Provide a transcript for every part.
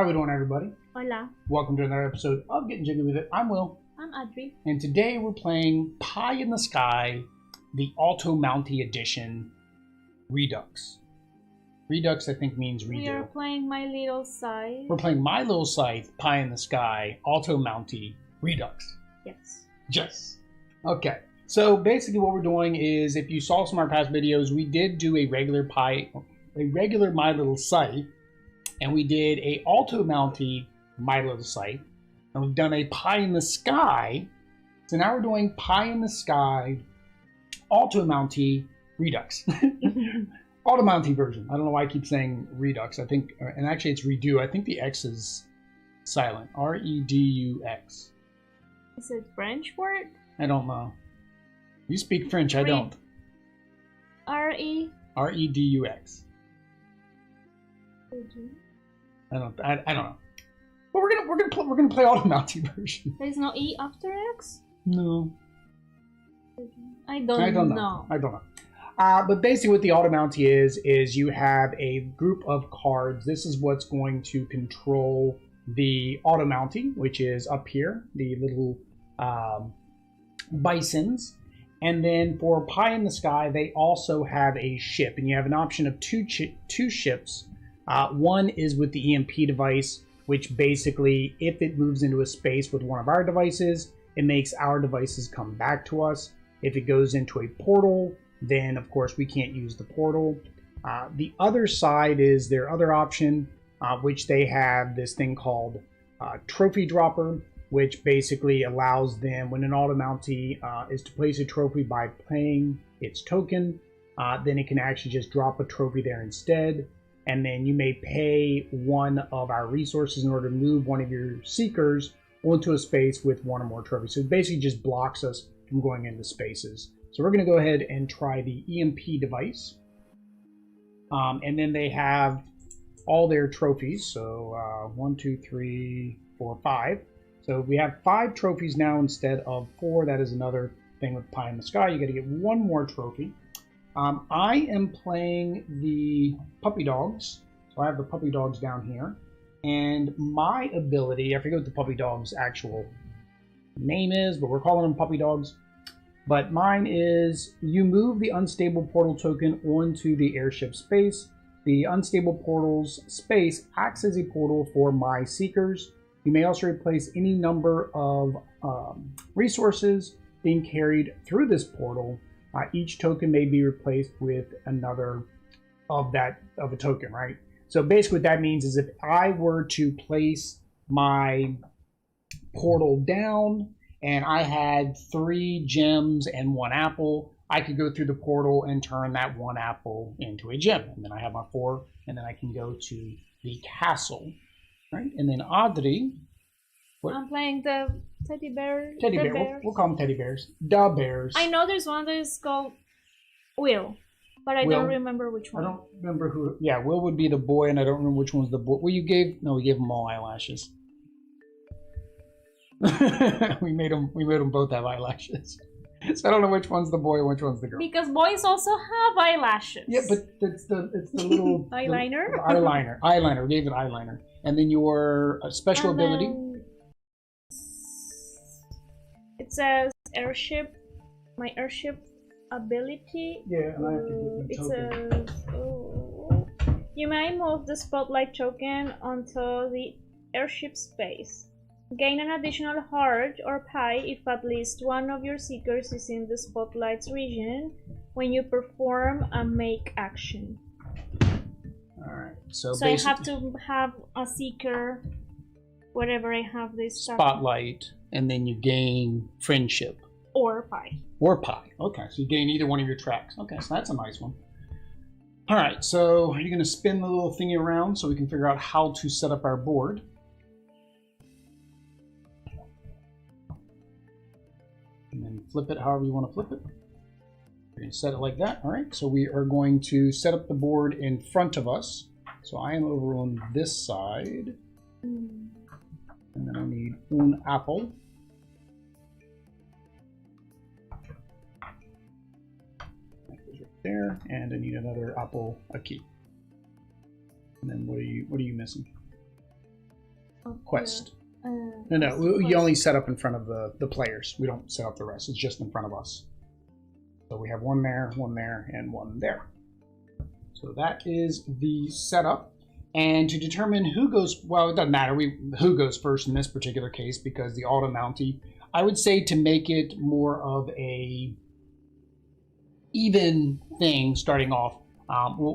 How we doing, everybody? Hola. Welcome to another episode of Getting Jiggy With It. I'm Will. I'm Audrey. And today we're playing Pie in the Sky, the Automountie edition Redux. Redux, I think, means redo. We are playing My Little Scythe. We're playing My Little Scythe, Pie in the Sky, Automountie Redux. Yes. Yes. Okay. So basically what we're doing is, if you saw some of our past videos, we did do a regular My Little Scythe, and we did a Automountie My Little Scythe, and we've done a Pie in the Sky. So now we're doing Pie in the Sky Automountie Redux. Automountie version. I don't know why I keep saying Redux. I think, and actually it's redo. I think the X is silent. R-E-D-U-X. Is it French word? I don't know. You speak French. I don't. R-E? R-E-D-U-X. I don't know. But we're gonna play Automountie version. There's no E after X? No. I don't know. But basically what the Automountie is you have a group of cards. This is what's going to control the Automountie, which is up here, the little bisons. And then for Pie in the Sky, they also have a ship, and you have an option of two ships. One is with the EMP device, which basically, if it moves into a space with one of our devices, it makes our devices come back to us. If it goes into a portal, then of course we can't use the portal. The other side is their other option, which they have this thing called Trophy Dropper, which basically allows them, when an Automountie is to place a trophy by playing its token, then it can actually just drop a trophy there instead. And then you may pay one of our resources in order to move one of your seekers onto a space with one or more trophies. So it basically just blocks us from going into spaces. So we're going to go ahead and try the EMP device. And then they have all their trophies. So 1, 2, 3, 4, 5. So we have 5 trophies now instead of 4. That is another thing with Pie in the Sky. You got to get one more trophy. I am playing the puppy dogs. So I have the puppy dogs down here. And my ability, I forget what the puppy dog's actual name is, but we're calling them puppy dogs. But mine is, you move the unstable portal token onto the airship space. The unstable portal's space acts as a portal for my seekers. You may also replace any number of resources being carried through this portal. Each token may be replaced with another of a token, right? So basically what that means is, if I were to place my portal down and I had 3 gems and 1 apple, I could go through the portal and turn that 1 apple into a gem. And then I have my 4, and then I can go to the castle, right? And then Audrey... What? I'm playing the teddy bear. Teddy bear. We'll call them teddy bears. Da bears. I know there's one that is called Will, but I don't remember which one. I don't remember who. Yeah, Will would be the boy, and I don't remember which one's the boy. Well, we gave them all eyelashes. we made them both have eyelashes. So I don't know which one's the boy and which one's the girl. Because boys also have eyelashes. Yeah, but it's the little eyeliner. Eyeliner. We gave it eyeliner, and then your special ability. It says airship, my airship ability. Yeah, and I have to get the token. You may move the spotlight token onto the airship space. Gain an additional heart or pie if at least one of your seekers is in the spotlight's region when you perform a make action. Alright, so I have to have a seeker wherever I have this spotlight. And then you gain friendship. Or pie. Or pie. Okay, so you gain either one of your tracks. Okay, so that's a nice one. All right, so you're going to spin the little thingy around so we can figure out how to set up our board. And then flip it however you want to flip it. You're going to set it like that. All right, so we are going to set up the board in front of us. So I am over on this side. And then I need un apple. That goes right there, and I need another apple, a key. And then what are you missing? quest. No, No, you only set up in front of the players. We don't set up the rest. It's just in front of us. So we have one there, and one there. So that is the setup. And to determine who goes, well, it doesn't matter who goes first in this particular case because the Automountie, I would say to make it more of a even thing starting off,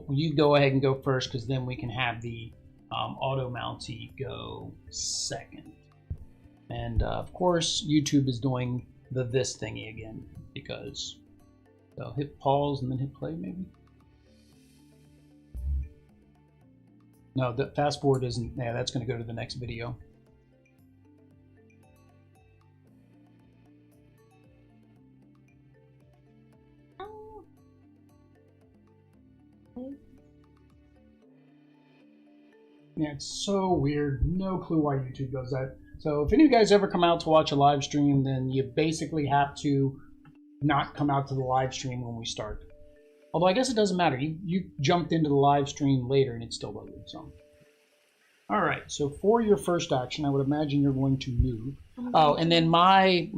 you go ahead and go first because then we can have the Automountie go second. And of course, YouTube is doing the this thingy again because they'll hit pause and then hit play maybe. No, the fast forward isn't. Yeah, that's going to go to the next video. Yeah, it's so weird. No clue why YouTube does that. So if any of you guys ever come out to watch a live stream, then you basically have to not come out to the live stream when we start. Although I guess it doesn't matter. You jumped into the live stream later and it's still loaded. So, all right. So for your first action, I would imagine you're going to move. Oh, and then I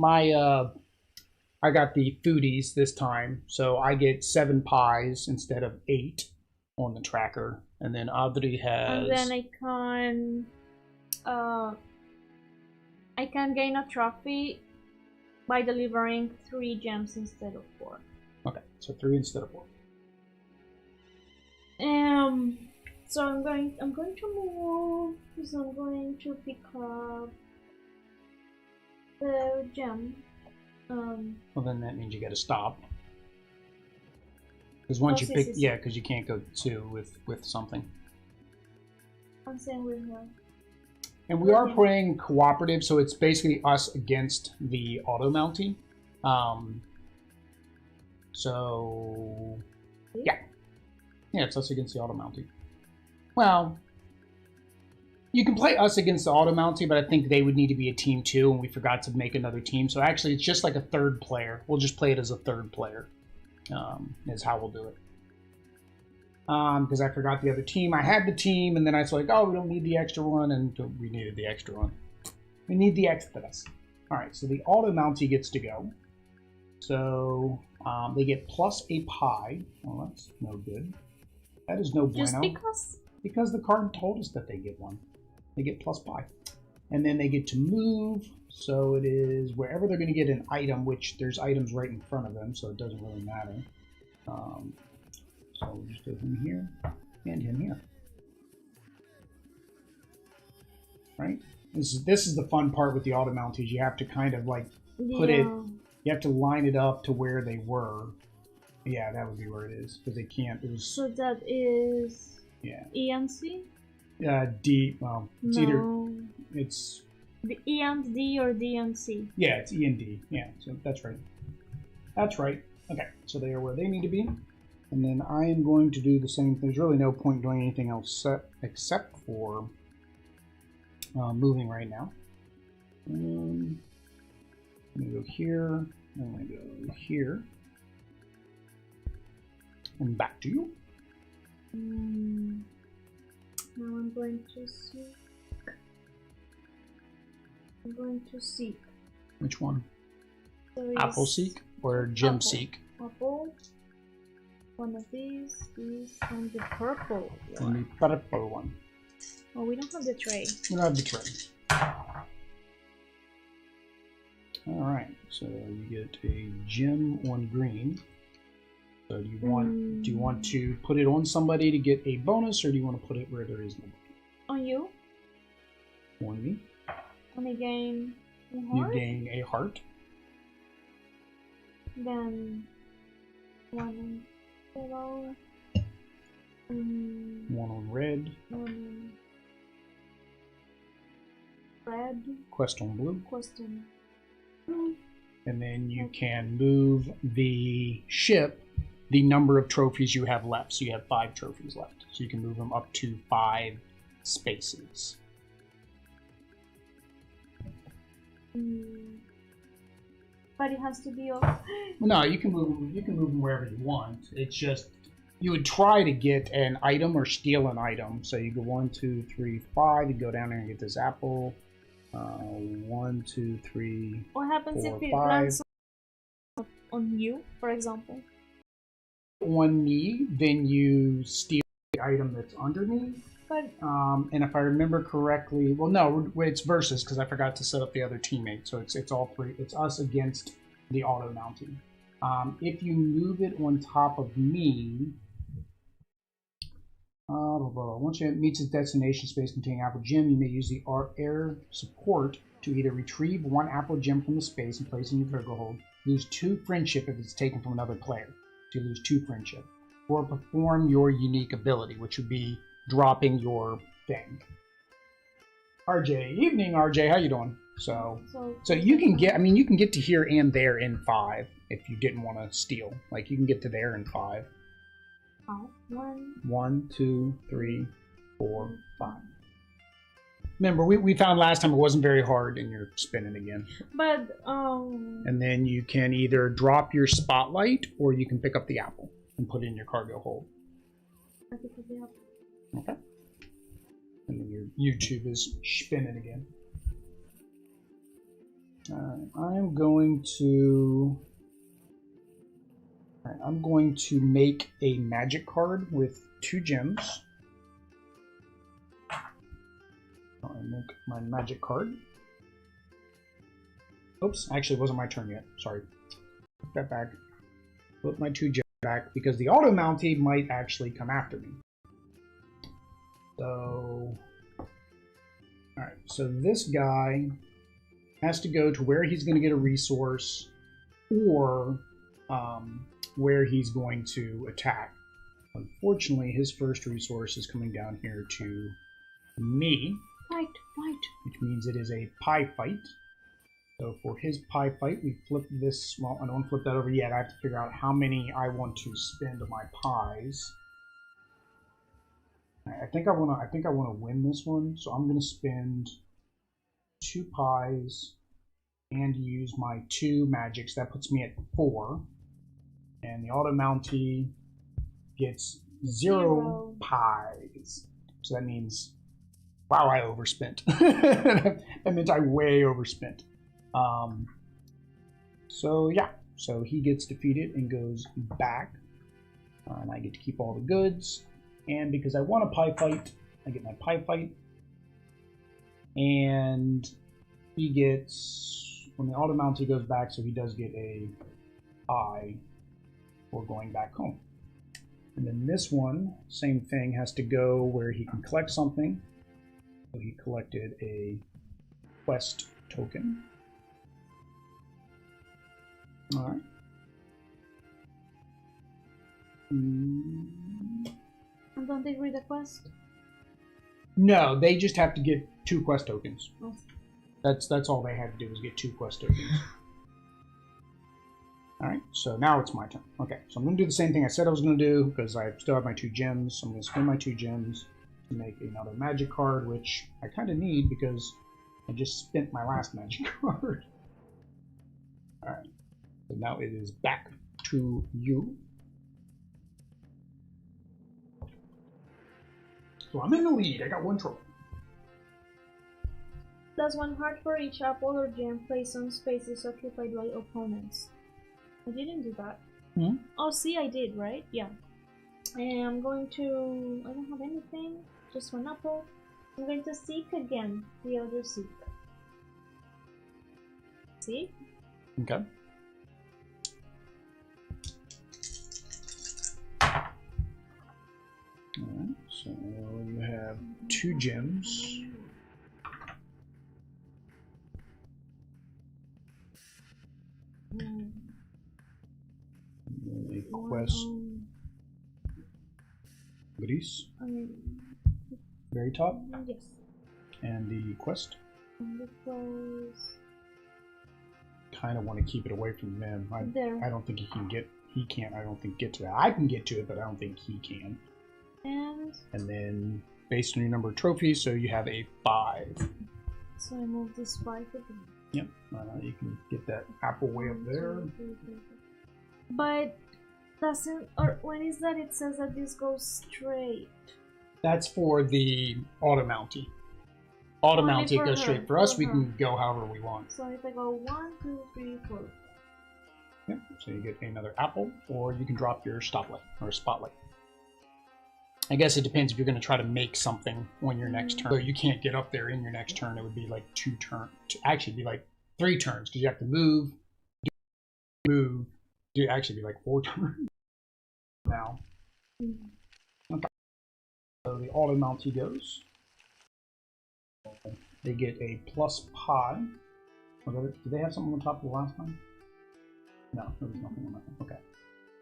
got the foodies this time, so I get 7 pies instead of 8 on the tracker. And then Audrey has. And then I can gain a trophy by delivering 3 gems instead of 4. Okay, so 3 instead of 4. So I'm going to move. So I'm going to pick up the gem. Well, then that means you got to stop. Because once you pick, yeah, because you can't go 2 with something. I'm saying with her. And we are playing cooperative, so it's basically us against the Automountie. So yeah, it's us against the Automountie. Well, you can play us against the Automountie, but I think they would need to be a team too, and we forgot to make another team. So actually, it's just like a third player. We'll just play it as a third player. Is how we'll do it. Because I forgot the other team. I had the team, and then I was like, oh, we don't need the extra one, and we needed the extra one. We need the extras. All right, so the Automountie gets to go. So they get plus a pie. Well, that's no good. That is no bueno. Just because? Because the card told us that they get one. They get plus pie. And then they get to move. So it is wherever they're going to get an item, which there's items right in front of them, so it doesn't really matter. So we'll just do him here and him here. Right? This is the fun part with the Automounties. You have to kind of like put it, you have to line it up to where they were. Yeah, that would be where it is, because they can't. So that is E and C? D, well, it's either, it's... The E and D or D and C? Yeah, it's E and D. Yeah, so that's right. That's right. Okay, so they are where they need to be. And then I am going to do the same. There's really no point doing anything else except for moving right now. I'm going to go here. I'm going to go here. And back to you. Now I'm going to seek. I'm going to seek. Which one? Apple seek or gem seek? Apple. One of these, and the purple one. And the purple one. Oh, we don't have the tray. We don't have the tray. Alright, so you get a gem on green. So do you want to put it on somebody to get a bonus, or do you want to put it where there is no bonus? On you? On me. And I gain a heart? You gain a heart. Then one on yellow. One on red. One on red. Quest on blue. Quest on blue. And then you can move the ship the number of trophies you have left. So you have 5 trophies left. So you can move them up to 5 spaces. But it has to be off. No, you can move them wherever you want. It's just you would try to get an item or steal an item. So you go 1, 2, 3, 5. You go down there and get this apple. 1, 2, 3. What happens 4, if it 5. lands on you, for example? On me, then you steal the item that's under me. But and if I remember correctly, well, no, it's versus because I forgot to set up the other teammate. So it's all three. It's us against the Automountie. If you move it on top of me, once it meets its destination space containing apple gem, you may use the air support to either retrieve 1 apple gem from the space and place it in your cargo hold, lose 2 friendship if it's taken from another player, so you lose 2 friendship, or perform your unique ability, which would be dropping your thing. RJ, evening RJ, how you doing? So you can get, I mean, you can get to here and there in 5 if you didn't want to steal. Like you can get to there in 5. Oh, 1, 2, 3, 4, 5. Remember, we found last time it wasn't very hard, and you're spinning again. But and then you can either drop your spotlight, or you can pick up the apple and put it in your cargo hold. I pick up the apple. Okay. And then your YouTube is spinning again. I'm going to make a magic card with 2 gems. I make my magic card. Oops, actually it wasn't my turn yet. Sorry. Put that back. Put my 2 gems back because the Automountie might actually come after me. So, alright, so this guy has to go to where he's going to get a resource or where he's going to attack. Unfortunately, his first resource is coming down here to me. Fight. Which means it is a pie fight. So for his pie fight, we flip this. Well, I don't flip that over yet. I have to figure out how many I want to spend on my pies. I think I want to win this one, so I'm going to spend 2 pies and use my 2 magics. That puts me at 4, and the Automountie gets 0 pies. So that means, wow, I overspent. That means I way overspent. So yeah, so he gets defeated and goes back, and I get to keep all the goods. And because I want a pie fight, I get my pie fight. And he gets, when the Automountie goes back, so he does get a pie for going back home. And then this one, same thing, has to go where he can collect something. So he collected a quest token. Alright. Don't they read the quest? No, they just have to get 2 quest tokens. Oh. That's all they had to do was get 2 quest tokens. Alright, so now it's my turn. Okay, so I'm going to do the same thing I said I was going to do, because I still have my 2 gems. So I'm going to spend my 2 gems to make another magic card, which I kind of need because I just spent my last magic card. Alright, so now it is back to you. So I'm in the lead. I got 1 trophy. Plus 1 heart for each apple or gem placed on spaces occupied by opponents. I didn't do that. Hmm? Oh, see, I did, right? Yeah. And I'm going to... I don't have anything. Just 1 apple. I'm going to seek again. The other seek. See? Okay. Alright, so you have 2 gems. A quest. Gris. Very top. Yes. And the quest. And the quest. Kind of want to keep it away from them. There. I don't think he can get. He can't. I don't think get to that. I can get to it, but I don't think he can. And then based on your number of trophies, so you have a 5. So I move this 5 again. Yep. You can get that apple way up there. But Doesn't, or when is that it says that this goes straight? That's for the Automountie. Automountie goes straight. For us, we can go however we want. So if I go 1, 2, 3, 4. Yep. So you get another apple, or you can drop your stoplight or spotlight. I guess it depends if you're going to try to make something on your next turn. So you can't get up there in your next turn. It would be like 2 turns. Actually, it'd be like 3 turns because you have to move, do actually be like 4 turns now. Okay. So the Automountie goes. They get a plus pie. Did they have something on top of the last time? No, there was nothing on that one. Okay.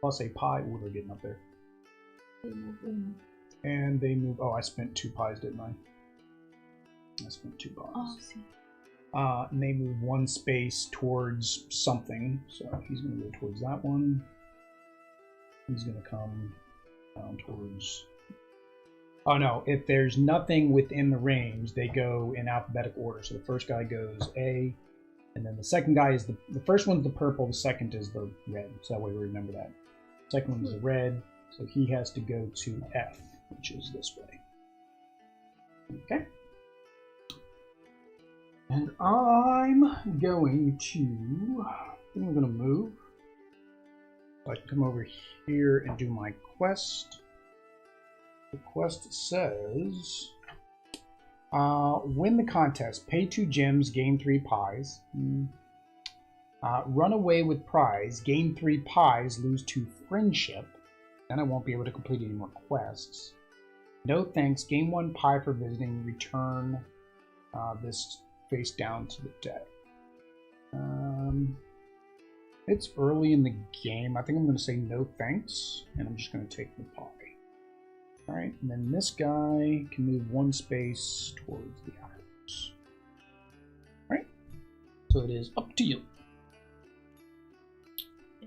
Plus a pie. Oh, they're getting up there. And they move. Oh, I spent 2 pies, didn't I? I spent 2 pies. Oh, see. And they move 1 space towards something. So he's going to go towards that one. He's going to come down towards... Oh no, if there's nothing within the range, they go in alphabetical order. So the first guy goes A, and then the second guy is the first one's the purple, the second is the red. So that way we remember that. Second one is the red, so he has to go to F, which is this way. Okay. And I'm going to, I'm going to move. So I can come over here and do my quest. The quest says, win the contest, pay 2 gems, gain 3 pies. Run away with prize, gain 3 pies, lose 2 friendship. Then I won't be able to complete any more quests. No thanks, gain 1 pie for visiting, return this face down to the deck. It's early in the game. I think I'm going to say no thanks, and I'm just going to take the pie. Alright, and then this guy can move 1 space towards the items. Alright, so it is up to you.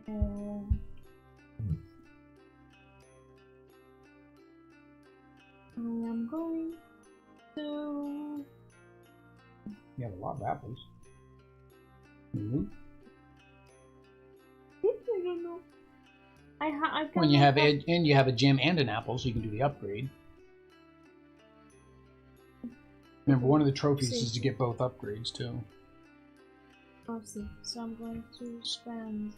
I am going to... You have a lot of apples. Move. I don't know. When you have you have a gem and an apple, so you can do the upgrade. Remember, one of the trophies is to get both upgrades too. Oh, see. So I'm going to spend.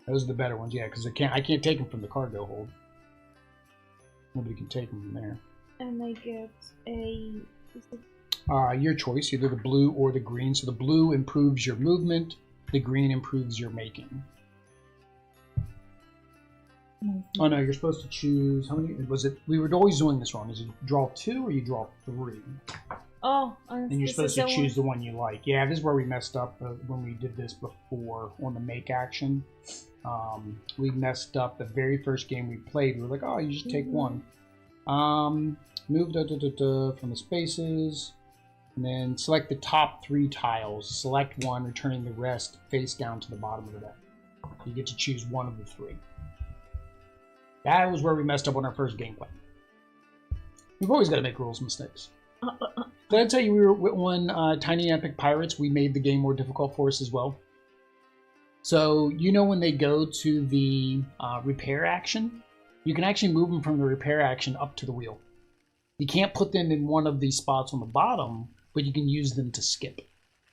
Those are the better ones, yeah, because I can't take them from the cargo hold. Nobody can take them from there. And I get a. Your choice, either the blue or the green. So the blue improves your movement, the green improves your making. Oh no, you're supposed to choose, how many, was it, we were always doing this wrong, is it draw 2 or you draw 3? Oh, and you're supposed to choose the one you like. Yeah, this is where we messed up when we did this before on the make action. We messed up the very first game we played. We were like, oh, you just take 1. Move from the spaces, and then select the top 3 tiles. Select 1, returning the rest face down to the bottom of the deck. You get to choose 1 of the 3. That was where we messed up on our first gameplay. We've always got to make rules mistakes. Did I tell you we were on Tiny Epic Pirates? We made the game more difficult for us as well. So, you know when they go to the repair action? You can actually move them from the repair action up to the wheel. You can't put them in one of these spots on the bottom, but you can use them to skip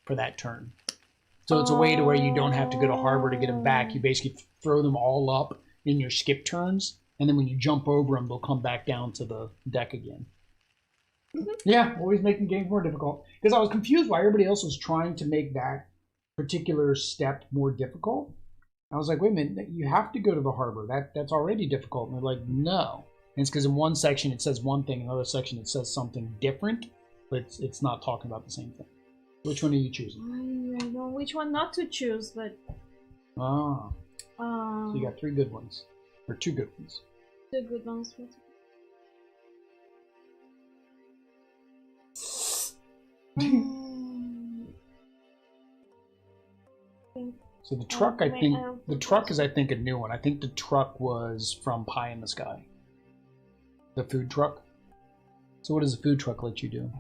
for that turn. So it's a way to where you don't have to go to harbor to get them back. You basically throw them all up in your skip turns, and then when you jump over them, they'll come back down to the deck again. Yeah, always making games more difficult. Because I was confused why everybody else was trying to make that particular step more difficult. I was like, wait a minute, you have to go to the harbor. That's already difficult. And they're like, no. And it's because in one section it says one thing, in another section it says something different, but it's not talking about the same thing. Which one are you choosing? I know which one not to choose, but... So you got 3 good ones. Or 2 good ones. 2 good ones. So the truck, I think, the truck is, I think, a new one. I think the truck was from Pie in the Sky. The food truck. So what does the food truck let you do?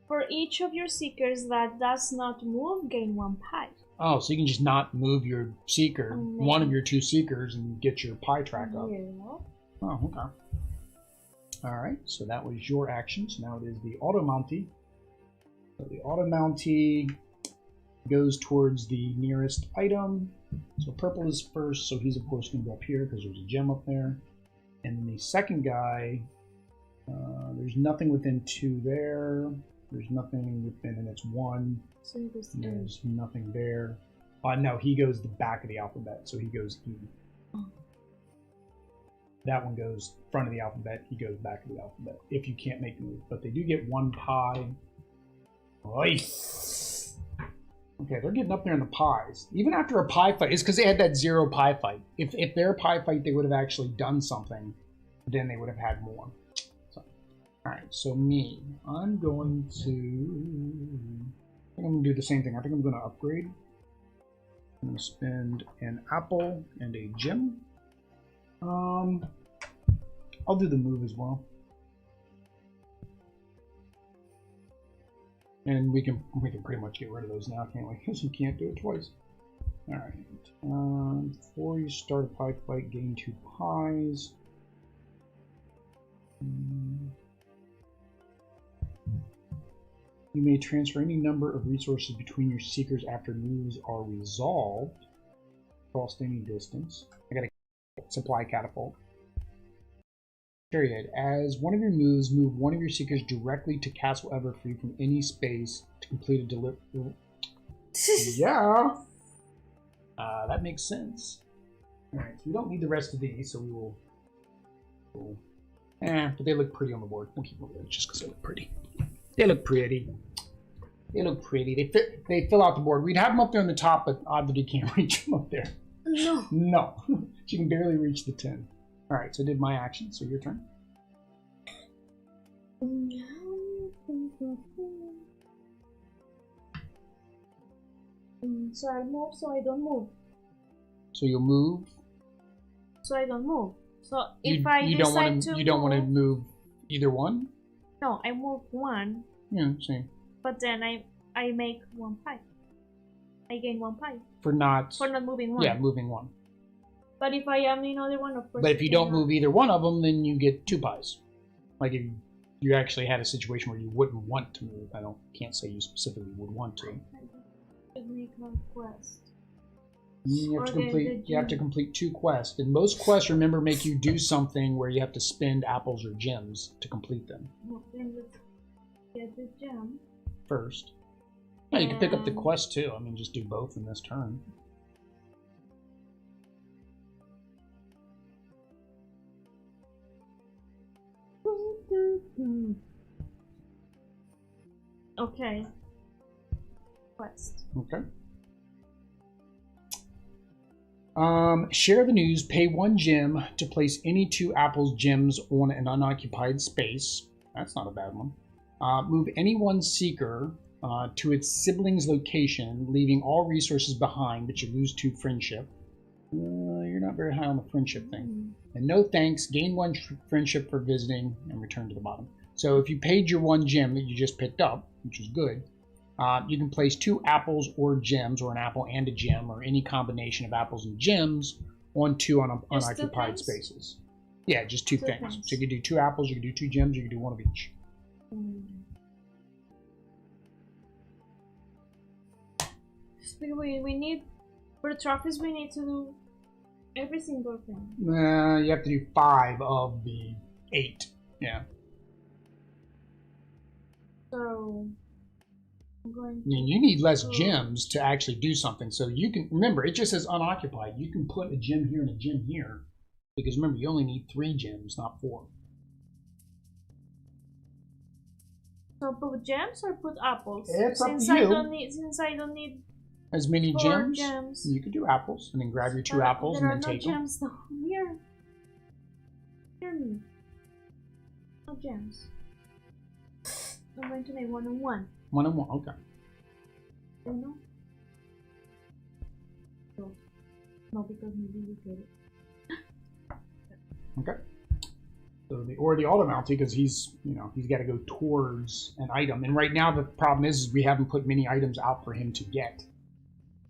For each of your seekers that does not move, gain 1 pie. Oh, so you can just not move your seeker, one of your two seekers, and get your pie track up. Yeah. Oh, okay. All right, so that was your action. So now it is the Automountie. So the Automountie goes towards the nearest item. So purple is first, so he's of course going to go up here because there's a gem up there. And then the second guy, there's nothing within 2 there. There's nothing within, and it's 1. So he goes There's nothing there. No, he goes the back of the alphabet, so he goes E. Oh. That one goes front of the alphabet, he goes back of the alphabet, if you can't make the move. But they do get 1 pie. Nice. Okay, they're getting up there in the pies. Even after a pie fight, it's because they had that 0 pie fight. If their pie fight, they would have actually done something, then they would have had more. So, alright, so me, I'm going to... I think I'm going to do the same thing. I think I'm going to upgrade. I'm going to spend an apple and a gem. I'll do the move as well. And we can pretty much get rid of those now, can't we? Because you can't do it twice. Alright. Before you start a pie fight, gain 2 pies. You may transfer any number of resources between your seekers after moves are resolved. Across any distance. I got a supply catapult. Period. As one of your moves, move one of your seekers directly to Castle Everfree from any space to complete a delivery. Yeah. That makes sense. Alright, so we don't need the rest of these, so we will... but they look pretty on the board. We'll keep them there just because they look pretty. They look pretty. They look pretty. They fill out the board. We'd have them up there on the top, but oddly can't reach them up there. No. No. She can barely reach the 10. Alright, so I did my action, so your turn. So I'll move, so I don't move. So you'll move. So I don't move. So You if I decide to you don't want to move either one? No, I move 1. Yeah, same. But then I make 1 pie. I gain 1 pie. For not moving 1. Yeah, moving 1. But if I am in other one, of course. But if you don't move either one of them, then you get 2 pies. Like if you actually had a situation where you wouldn't want to move. Can't say you specifically would want to. Make a quest. You have to complete 2 quests. And most quests, remember, make you do something where you have to spend apples or gems to complete them. Well, then let's get the gem. First. No, you can pick up the quest too. I mean, just do both in this turn. Okay. Quest. Okay. Share the news. Pay 1 gem to place any 2 apples gems on an unoccupied space. That's not a bad one. Move any one seeker to its sibling's location, leaving all resources behind, but you lose 2 friendship. You're not very high on the friendship thing. And no thanks. Gain 1 friendship for visiting and return to the bottom. So if you paid your 1 gem that you just picked up, which is good, you can place 2 apples or gems, or an apple and a gem, or any combination of apples and gems on 2 unoccupied spaces. Yeah, just 2 things. So you can do 2 apples, you can do 2 gems, you can do 1 of each. We need, for the trophies, we need to do every single thing. You have to do 5 of the 8. Yeah. So I'm going to... And you need less gems to actually do something. So you can, remember, it just says unoccupied. You can put a gem here and a gem here. Because remember, you only need 3 gems, not 4. So put gems or put apples? It's up to you. Since I don't need as many 4 gems, you could do apples. And then grab your 2 apples and then take them. There are no gems though. Here. Hear me. No gems. I'm going to make 1 and 1. 1 and 1, okay. Oh no? No, because maybe you get it. Okay. So the Automountie, because he's got to go towards an item, and right now the problem is we haven't put many items out for him to get.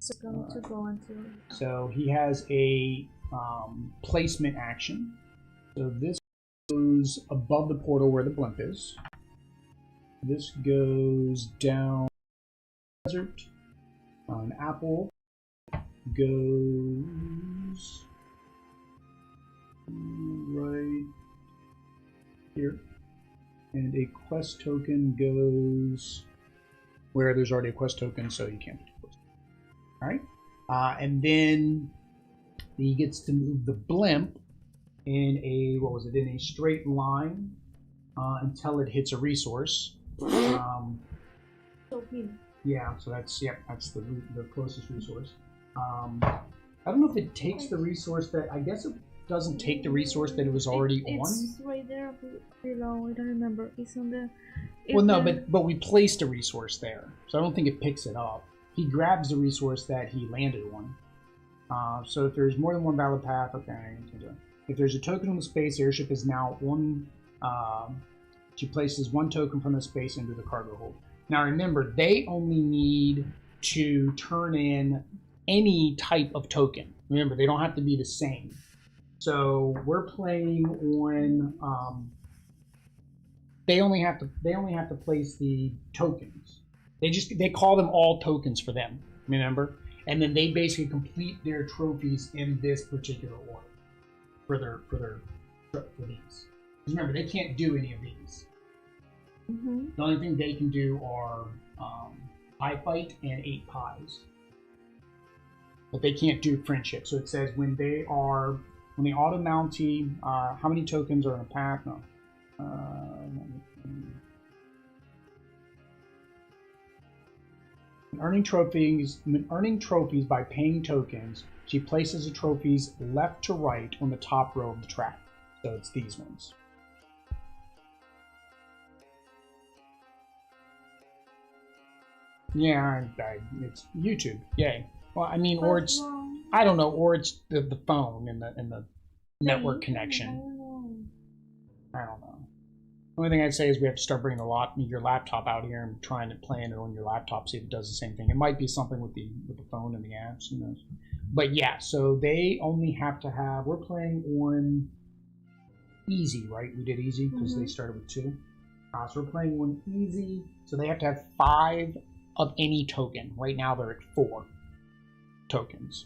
So going to go into. So he has a placement action. So this goes above the portal where the blimp is. This goes down the desert. An apple goes right here. And a quest token goes where there's already a quest token, so you can't do quest. Alright? And then he gets to move the blimp in a, what was it, in a straight line until it hits a resource. Yeah, so that's the closest resource. I don't know if it takes the resource that, I guess it doesn't take the resource that it was already on. It's right there below. I don't remember. It's on the. Well, no, but we placed a resource there, so I don't think it picks it up. He grabs the resource that he landed on. So if there's more than one valid path, okay. If there's a token on the space, airship is now on. She places one token from the space into the cargo hold. Now remember, they only need to turn in any type of token. Remember, they don't have to be the same. So we're playing on. They only have to place the tokens. They call them all tokens for them. Remember, and then they basically complete their trophies in this particular order for these. Remember, they can't do any of these. Mm-hmm. The only thing they can do are pie fight and 8 pies, but they can't do friendship. So it says when the Automountie, how many tokens are in a pack? No. Earning trophies by paying tokens, she places the trophies left to right on the top row of the track. So it's these ones. Yeah, it's YouTube. Yay. Well, I mean, or it's I don't know, or it's the phone and the network connection. I don't know. The only thing I'd say is we have to start bringing your laptop out here and trying to play it on your laptop, see if it does the same thing. It might be something with the phone and the apps, who knows. But yeah, so they only have to have. We're playing on easy, right? We did easy because they started with 2. So we're playing on easy, so they have to have 5 of any token. Right now they're at 4 tokens.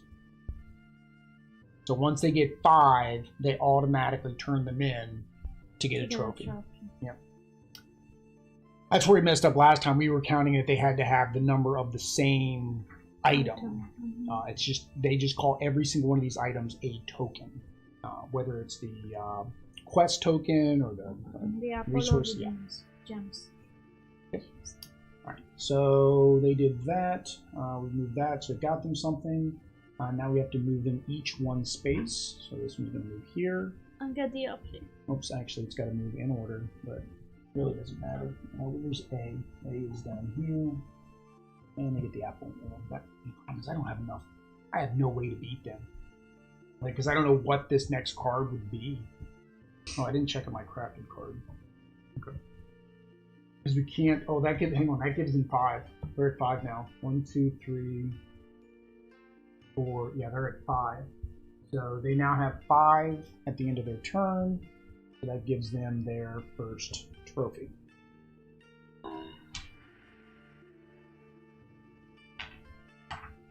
So once they get 5, they automatically turn them in to get a trophy. Yep. That's where we messed up last time. We were counting it. They had to have the number of the same item. It's just they just call every single one of these items a token, whether it's the quest token or the resource. Yeah. Gems. Okay. All right. So they did that. We moved that, so it got them something. Now we have to move them each one space. So this one's going to move here. And get the update. Oops, actually it's got to move in order, but it really doesn't matter. Where's A? A is down here. And they get the apple. Because I don't have enough. I have no way to beat them. Like, because I don't know what this next card would be. Oh, I didn't check on my crafted card. Okay. Because we can't. Oh, that gives. Hang on, that gives them 5. They're at 5 now. 1, 2, 3, 4. Yeah, they're at 5. So they now have 5 at the end of their turn. So that gives them their first trophy.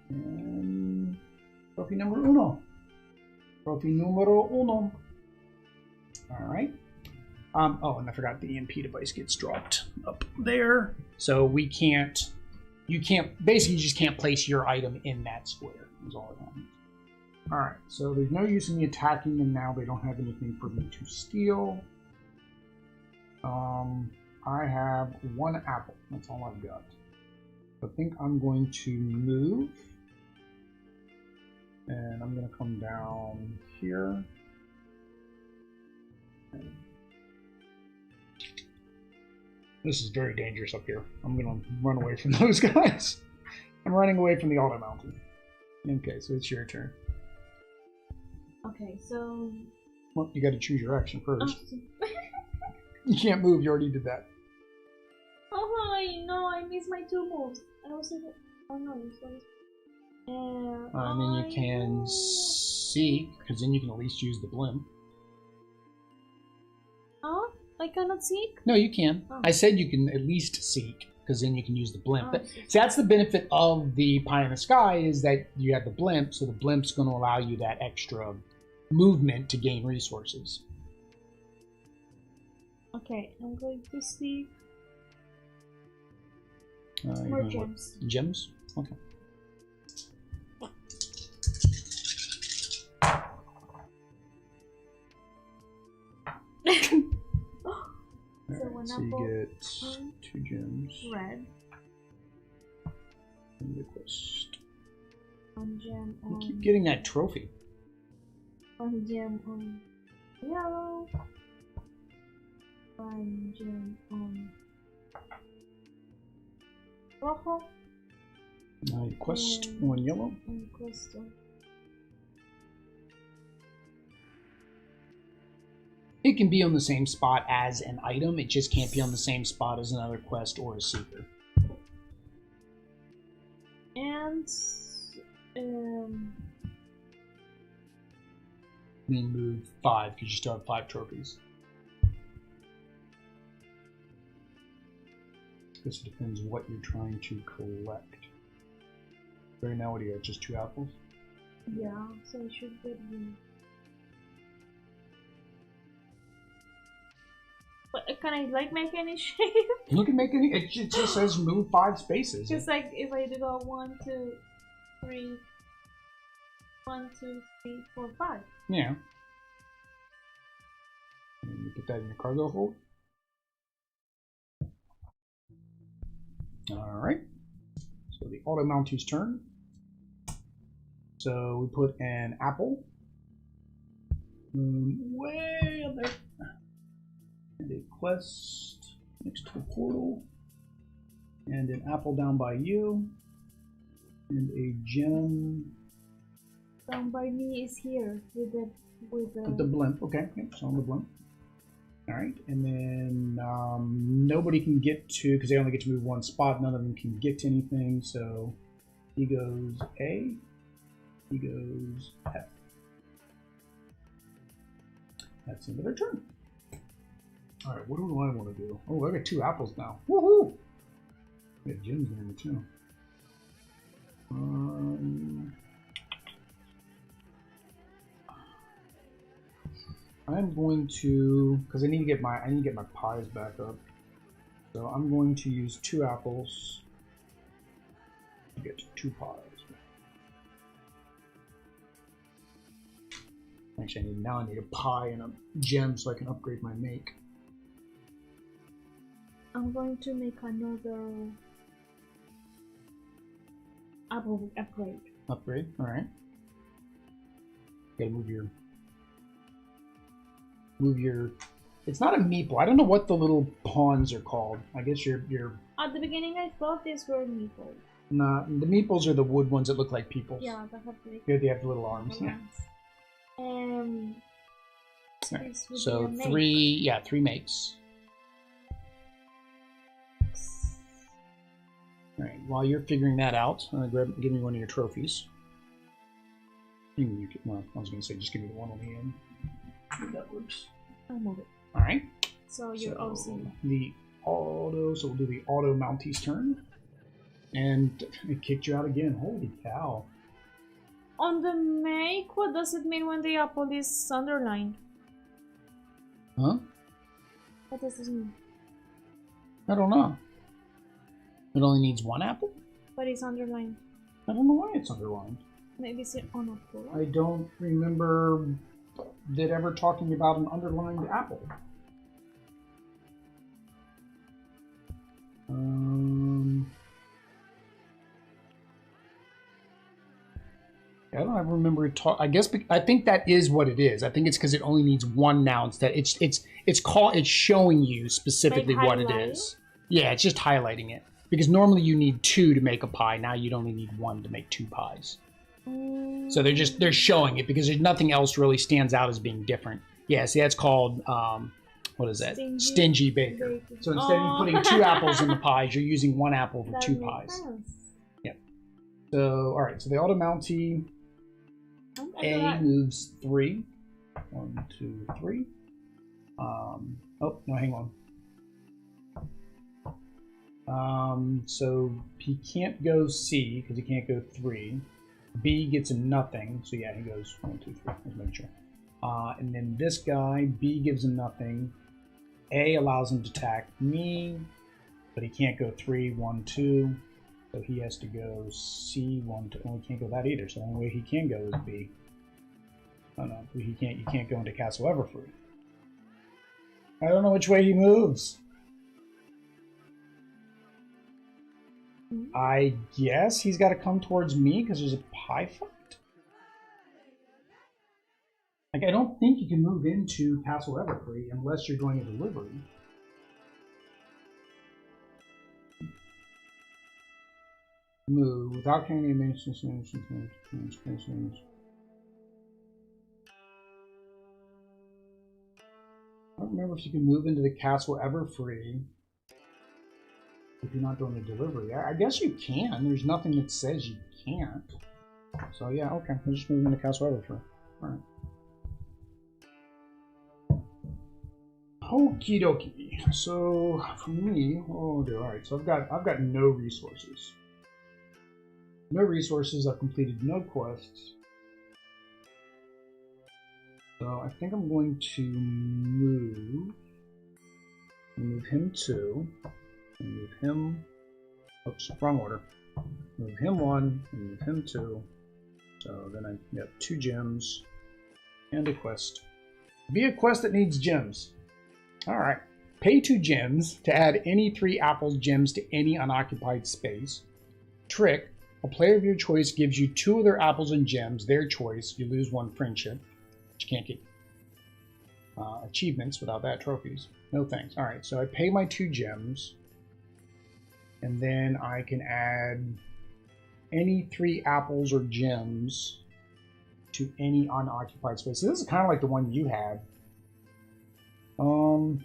And trophy number 1. Trophy numero 1. Alright. Oh, and I forgot the EMP device gets dropped up there. So we can't, basically you just can't place your item in that square, is all it happens. Alright, so there's no use in me attacking them now. They don't have anything for me to steal. I have 1 apple. That's all I've got. I think I'm going to move. And I'm going to come down here. This is very dangerous up here. I'm going to run away from those guys. I'm running away from the Automountie. Okay, so it's your turn. Okay, so... Well, you got to choose your action first. You can't move, you already did that. Oh, no, I missed my 2 moves. I was like, oh no, sorry. And then you can seek, because then you can at least use the blimp. Oh, I cannot seek? No, you can. Oh. I said you can at least seek, because then you can use the blimp. Oh, So that's the benefit of the pie in the sky, is that you have the blimp, so the blimp's going to allow you that extra movement to gain resources. Okay, I'm going to seek More more gems. Gems? Okay. So one So apple, you get 2 gems. red, And request. 1 gem You on, keep getting that trophy. 1 gem on yellow, 1 gem on rojo, Now you quest 1 yellow. and quest on. It can be on the same spot as an item, it just can't be on the same spot as another quest or a seeker. And I mean, move 5 because you still have 5 trophies. Guess it depends what you're trying to collect. Right now, what do you have? Just 2 apples? yeah, so I should get one. But can I like make any shape? You can make any. It just says move 5 spaces. Just like if I do go 1, 2, 3, 1, 2, 3, 4, 5. Yeah. And you put that in your cargo hold. Alright. So the Automountie's turn. So we put an apple. Way up there. And a quest next to the portal. And an apple down by you. And a gem. Down by me is here with The blimp, okay. Yep, so on the blimp. Alright, and then nobody can get to, because they only get to move 1 spot, none of them can get to anything, so he goes A, he goes F. That's the end of their turn. Alright, what do I want to do? Oh, I got 2 apples now. Woohoo! I got gems in there too. I'm going to, because I need to get my pies back up. So I'm going to use 2 apples to get 2 pies. Actually, now I need a pie and a gem so I can upgrade my make. I'm going to make another apple upgrade. Upgrade, alright. Gotta move your it's not a meeple. I don't know what the little pawns are called. I guess your At the beginning I thought these were meeples. Nah, the meeples are the wood ones that look like people. Yeah, that have like They have the little arms. Yeah. Right. So 3 makes. Alright, while you're figuring that out, give me one of your trophies. Well, I was going to say, just give me the one on the end. If that works. I'll move it. Alright. So you're OC. The auto, so we'll do the Automountie's turn. And it kicked you out again. Holy cow. On the make, what does it mean when the apple is underlined? Huh? What does this mean? I don't know. It only needs 1 apple? But it's underlined. I don't know why it's underlined. Maybe it's on a plural. I don't remember that ever talking about an underlined apple. I don't ever remember it I think that is what it is. I think it's because it only needs 1 now. Instead, it's showing you specifically Like what it is. Yeah, it's just highlighting it. Because normally you need 2 to make a pie. Now you'd only need 1 to make 2 pies. So they're showing it because there's nothing else really stands out as being different. Yeah, see, that's called what is that? Stingy baker. So instead of putting 2 apples in the pies, you're using 1 apple for 2 pies. Sense. Yep. So, alright, so the Automountie A moves 3. 1, 2, 3. Oh, no, hang on. So he can't go C because he can't go 3. B gets a nothing, so yeah, he goes 1, 2, 3. Let's make sure. And then this guy, B gives him nothing. A allows him to attack me, but he can't go 3, 1, 2. So he has to go C, 1, 2. Oh, he can't go that either. So the only way he can go is B. Oh no, he can't. You can't go into Castle Everfree. I don't know which way he moves. I guess he's got to come towards me because there's a pie fight. Like, I don't think you can move into Castle Everfree unless you're doing a delivery. Move without carrying any maintenance. I don't remember if you can move into the Castle Everfree if you're not doing a delivery. I guess you can. There's nothing that says you can't. So yeah, okay. We'll just move into Castle Everfree. Alright. Okie dokie. So for me, oh dear, alright, so I've got no resources. No resources, I've completed no quests. So I think I'm going to move him 2, and move him, oops, wrong order. Move him 1, and move him 2. So then I got 2 gems and a quest. Be a quest that needs gems. Alright. Pay 2 gems to add any 3 apple gems to any unoccupied space. Trick. A player of your choice gives you 2 of their apples and gems, their choice. You lose 1 friendship. You can't get achievements without that, trophies. No thanks. Alright, so I pay my 2 gems. And then I can add any 3 apples or gems to any unoccupied space. So this is kind of like the one you had. Uno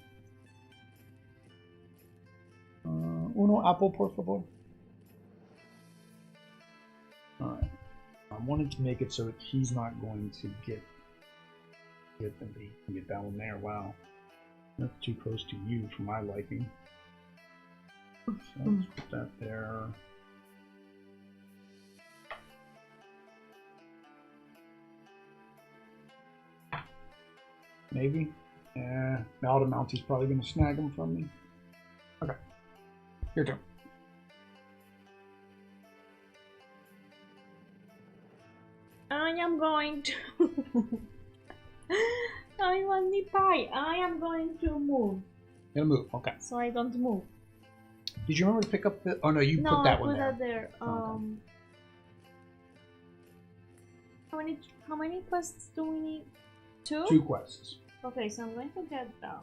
apple, por favor. Alright. I wanted to make it so that he's not going to get them, but he can get that one there. Wow. That's too close to you for my liking. So let's put that there. Maybe. Yeah, the Automountie's probably going to snag them from me. Okay. Your turn. I am going to... I want the pie. I am going to move. You're gonna move, okay. So I don't move. Did you remember to pick up the... Oh no, you put that one there. No, I put that there. Okay. How many quests do we need? 2? 2 quests. Okay, so I'm going to get that.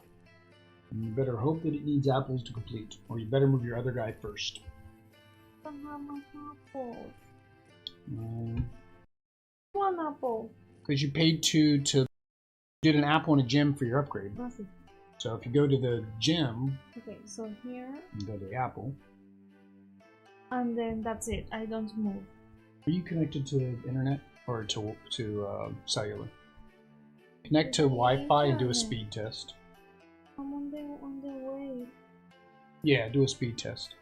And you better hope that it needs apples to complete, or you better move your other guy first. I don't have my apples. 1 apple. Because you paid 2 to get an apple and a gem for your upgrade. Nothing. So if you go to the gem, okay, so here, you go to the apple. And then that's it. I don't move. Are you connected to the internet or to cellular? Connect to Wi-Fi and do a speed test. I'm on the way. Yeah, do a speed test.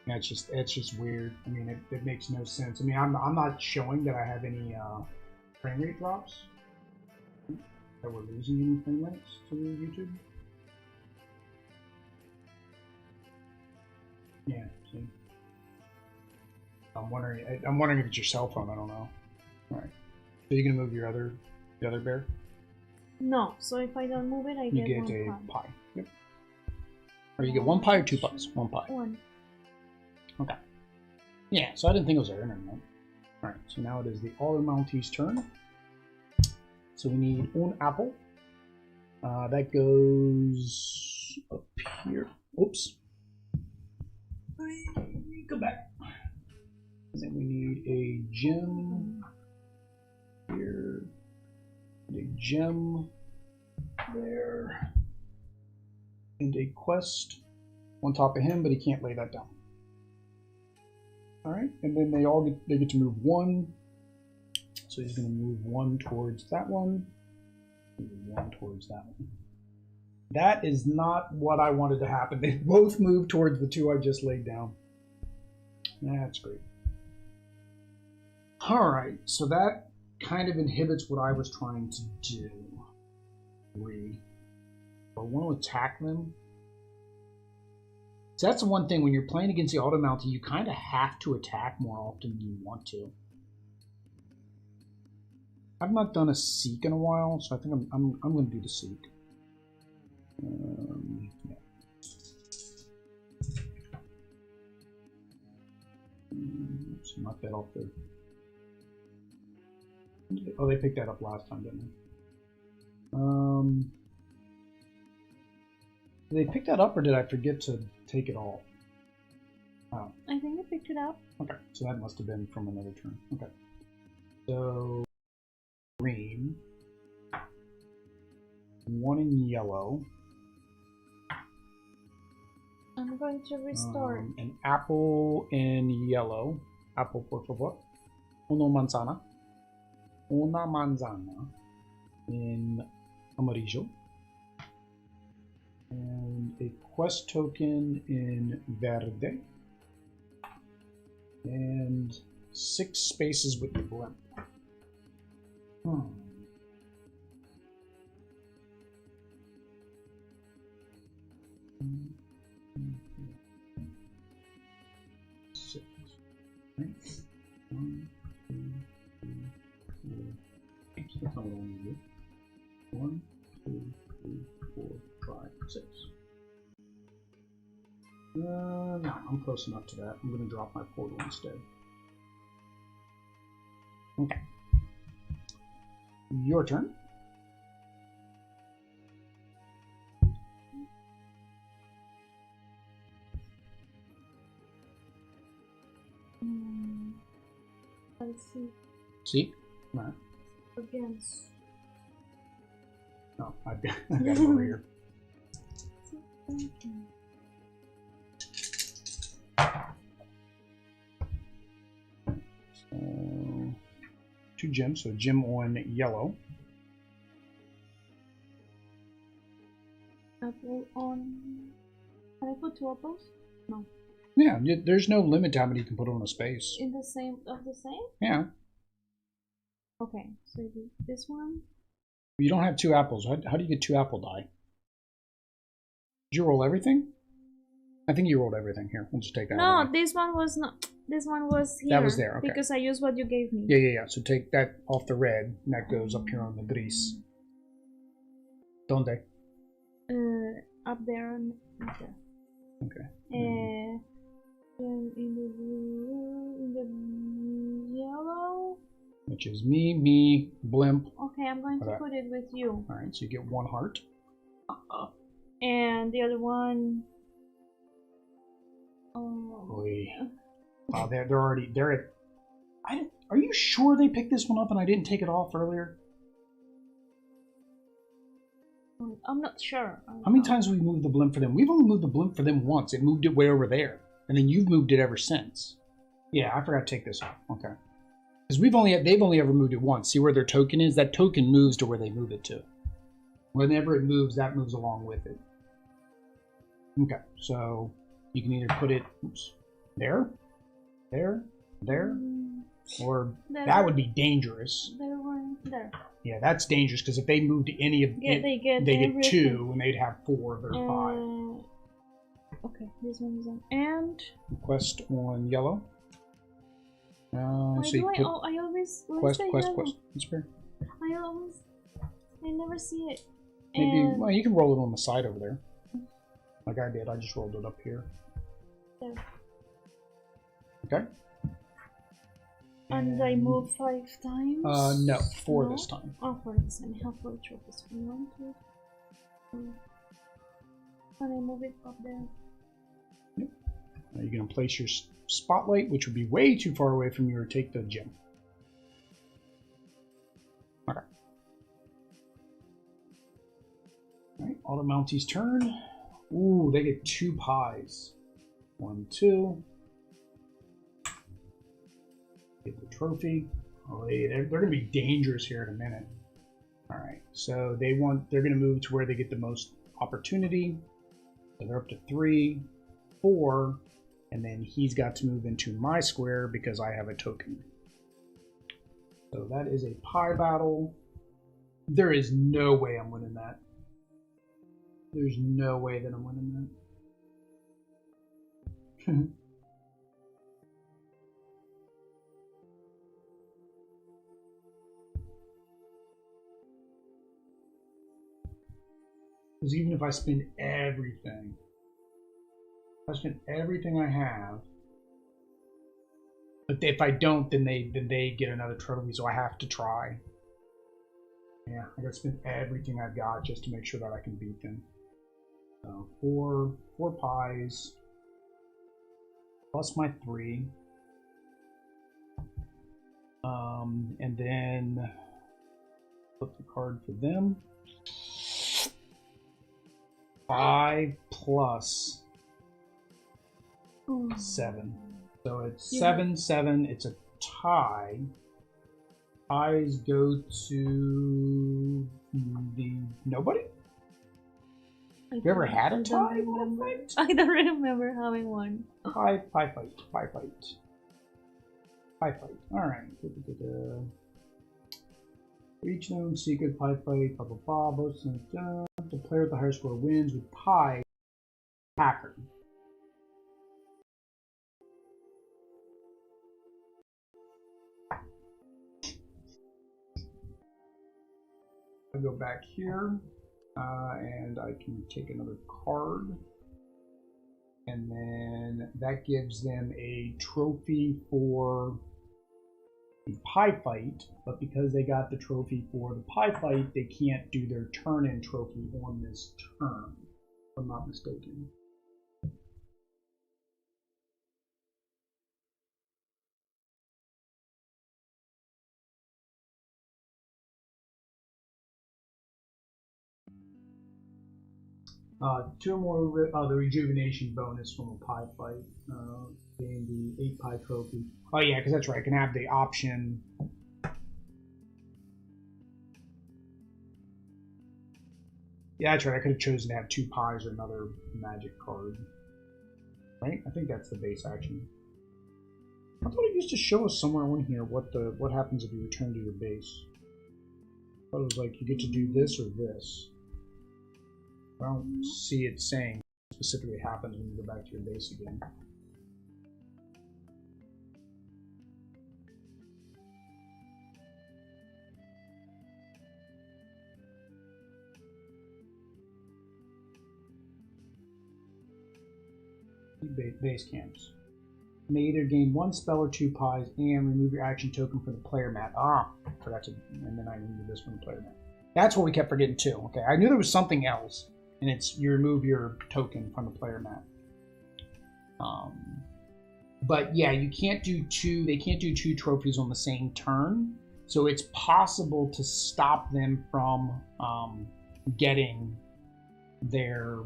Yeah, it's just weird. I mean, it makes no sense. I mean, I'm not showing that I have any frame rate drops. That we're losing any frame rates to YouTube. Yeah. See. I'm wondering if it's your cell phone. I don't know. All right. So you're gonna move the other bear? No. So if I don't move it, I get one a pie. pie. Yep. Or you get 1 pie or 2 pies? 1 pie. 1. Okay. Yeah. So I didn't think it was our internet. All right. So now it is the Automountie's turn. So we need 1 apple. That goes up here. Oops. Go back. And then we need a gem here. And a gem there. And a quest on top of him, but he can't lay that down. All right, and then they get to move one. So he's going to move one towards that one, move one towards that one. That is not what I wanted to happen. They both moved towards the two I just laid down. That's great. All right, so that kind of inhibits what I was trying to do. I want to attack them. So that's the one thing when you're playing against the Automountie, you kind of have to attack more often than you want to. I've not done a Seek in a while, so I think I'm going to do the Seek. Yeah. Let's knock that off there. Oh, they picked that up last time, didn't they? Did they pick that up, or did I forget to take it off? Oh. I think I picked it up. Okay, so that must have been from another turn. Okay. So, green. One in yellow. I'm going to restore. An apple in yellow. Apple, por favor. Una manzana in amarillo. And a quest token in verde. And 6 spaces with the blimp. Six. Right. 1, 2, 3, 4. That's not what I want to do. 1, 2, 3, 4, 5, 6. No, I'm close enough to that. I'm going to drop my portal instead. Okay. Your turn. Let's see. See? All right. Against. No, I've got it over here. So, 2 gems, so gem on yellow. Apple on. Can I put 2 apples? No. Yeah, there's no limit to how many you can put on a space. In the same of the same? Yeah. Okay, so this one. You don't have 2 apples. How do you get 2 apple die? Did you roll everything? I think you rolled everything. Here, we'll just take that. No, this one was not. This one was here. That was there, okay. Because I used what you gave me. Yeah. So take that off the red, and that goes up here on the gris. Donde? Up there and up there. Okay. In the yellow. Which is me, blimp. Okay, I'm going to put it with you. All right, so you get 1 heart. And the other one. Oh. Wow, they're at. Are you sure they picked this one up and I didn't take it off earlier? I'm not sure. How many times have we moved the blimp for them? We've only moved the blimp for them once. It moved it way over there, and then you've moved it ever since. Yeah, I forgot to take this off. Okay, because they've only ever moved it once. See where their token is? That token moves to where they move it to. Whenever it moves, that moves along with it. Okay, so you can either put it there, or that would be dangerous. There. Yeah, that's dangerous because if they move to any of they get 2 and they'd have 4 of their 5. Okay, this one is on. And Quest on yellow. Why so do you I always quest. That's fair. I never see it. Maybe well, you can roll it on the side over there, like I did. I just rolled it up here. There. Okay. And I move 5 times? No, 4 this time. Oh, 4 this time. I have 4 trophies. 1, 2, 3. And I move it up there. Yep. Now you're going to place your spotlight, which would be way too far away from you, or take the gem. Okay. Alright, Automountie's turn. Ooh, they get 2 pies. 1, 2. Get the trophy. Oh, they're going to be dangerous here in a minute. All right, so they're going to move to where they get the most opportunity. So they're up to 3, 4, and then he's got to move into my square because I have a token. So that is a pie battle. There is no way I'm winning that. There's no way that I'm winning that. Because even if I spend everything, I have, but if I don't, then they get another trophy, so I have to try. Yeah, I gotta spend everything I've got just to make sure that I can beat them. So four pies, plus my 3. And then flip the card for them. 5 plus 7. So it's 7, 7. It's a tie. Ties go to the nobody? Have you ever had a tie? I don't remember having one. Pie fight. Alright. Each known secret pie fight, blah blah blah, both the player with the higher score wins with pie hacker. I go back here and I can take another card, and then that gives them a trophy for the pie fight, but because they got the trophy for the pie fight, they can't do their turn-in trophy on this turn, if I'm not mistaken. Two or more, the rejuvenation bonus from a pie fight, gain the 8 pie trophy. Oh yeah, because that's right, I can have the option. Yeah, that's right, I could have chosen to have 2 pies or another magic card. Right? I think that's the base action. I thought it used to show us somewhere on here what happens if you return to your base. I thought it was like you get to do this or this. I don't see it saying what specifically happens when you go back to your base again. Base camps. You may either gain 1 spell or 2 pies and remove your action token from the player mat. Forgot to, and then I remove this from the player mat. That's what we kept forgetting too. Okay, I knew there was something else. And it's you remove your token from the player mat. But yeah, you can't do 2. They can't do 2 trophies on the same turn. So it's possible to stop them from getting their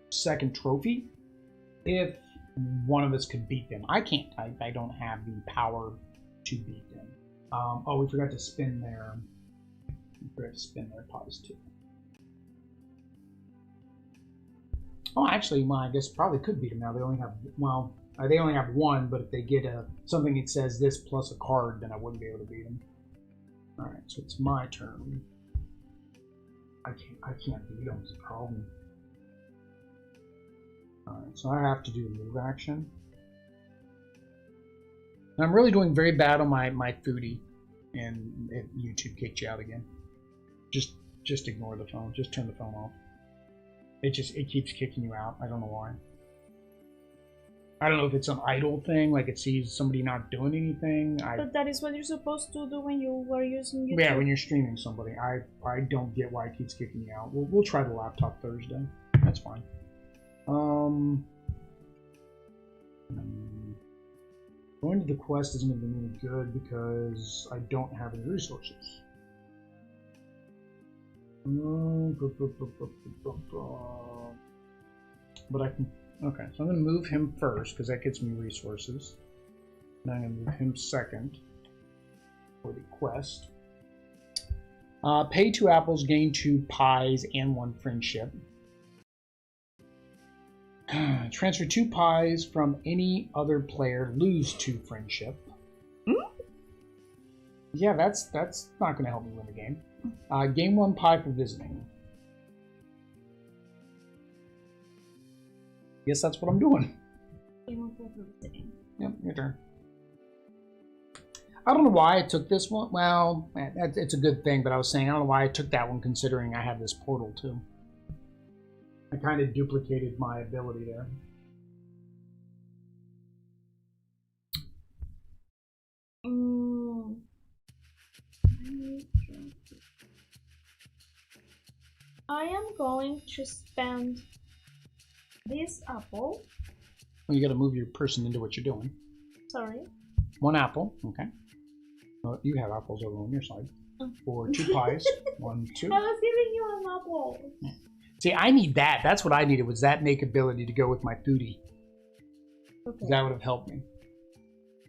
second trophy if one of us could beat them. I can't. I don't have the power to beat them. Oh, we forgot to spin their. Pies too. Oh, actually, well, I guess probably could beat them now. They only have, well, they only have 1, but if they get something that says this plus a card, then I wouldn't be able to beat them. All right, so it's my turn. I can't beat them. It's a problem. All right, so I have to do a move action. And I'm really doing very bad on my foodie, and YouTube kicked you out again. Just ignore the phone. Just turn the phone off. It keeps kicking you out. I don't know why. I don't know if it's an idle thing, like it sees somebody not doing anything. But that is what you're supposed to do when you were using YouTube. Yeah, when you're streaming somebody. I don't get why it keeps kicking you out. We'll try the laptop Thursday. That's fine. Going to the quest isn't going to be any good because I don't have any resources. But I can. Okay, so I'm going to move him first because that gets me resources. And I'm going to move him second for the quest. Pay 2 apples, gain 2 pies, and 1 friendship. Transfer 2 pies from any other player, lose 2 friendship. Yeah, that's not going to help me win the game. Gain 1 pie for visiting. Guess that's what I'm doing. Gain 1 pie for visiting. Yep, your turn. I don't know why I took this one. Well, it's a good thing, but I was saying I don't know why I took that one considering I have this portal too. I kind of duplicated my ability there. I am going to spend this apple. Well, you got to move your person into what you're doing. Sorry. 1 apple, okay. Well, you have apples over on your side. For 2 pies. 1, 2. I was giving you an apple. See, I need that. That's what I needed, was that make ability to go with my foodie. Okay. That would have helped me.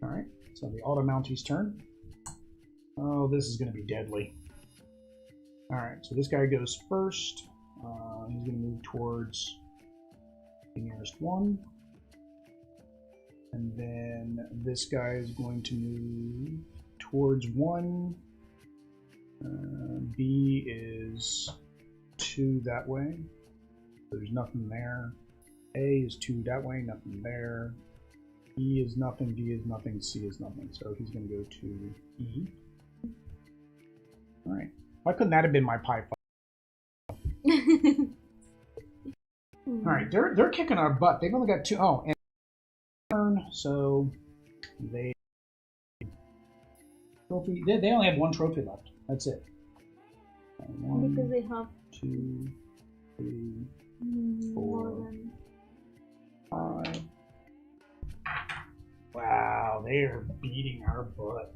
Alright, so the Automountie's turn. Oh, this is going to be deadly. Alright, so this guy goes first. He's going to move towards the nearest one. And then this guy is going to move towards 1. B is 2 that way. There's nothing there. A is 2 that way, nothing there. E is nothing, D is nothing, C is nothing. So he's going to go to E. Alright. Why couldn't that have been my pie fight? Alright, they're kicking our butt. They've only got 2. Oh, and turn, so they only have 1 trophy left. That's it. 1, because they have 2, 3, 4, 5. Wow, they are beating our butt.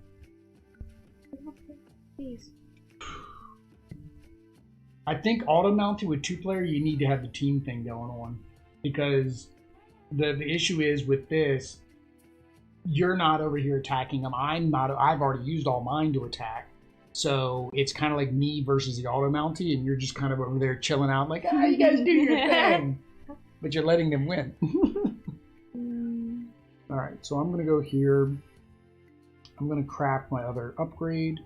Please. I think Automountie with 2-player, you need to have the team thing going on, because the issue is with this, you're not over here attacking them. I'm not. I've already used all mine to attack, so it's kind of like me versus the Automountie, and you're just kind of over there chilling out, like, ah, you guys do your thing, but you're letting them win. All right, so I'm gonna go here. I'm gonna craft my other upgrade.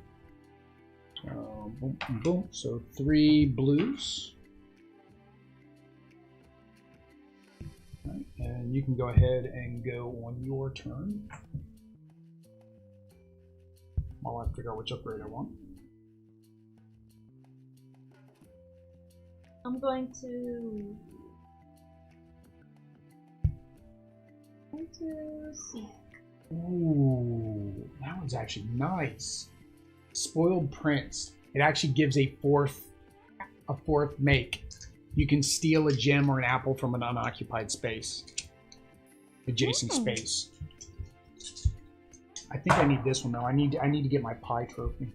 Boom, boom, boom. So 3 blues. Right, and you can go ahead and go on your turn. While I figure out which upgrade I want. I'm going to see. Ooh, that one's actually nice. Spoiled Prince. It actually gives a fourth make. You can steal a gem or an apple from an unoccupied space. Adjacent space. I think I need this one though. I need to get my pie trophy.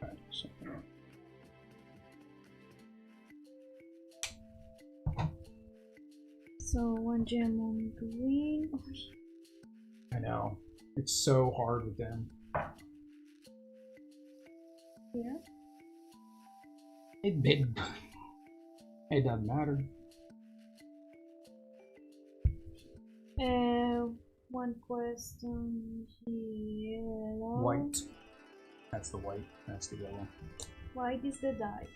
Right, so 1 gem on green. I know. It's so hard with them. Yeah. It doesn't matter. 1 question here. White. That's the white. That's the yellow. White is the die.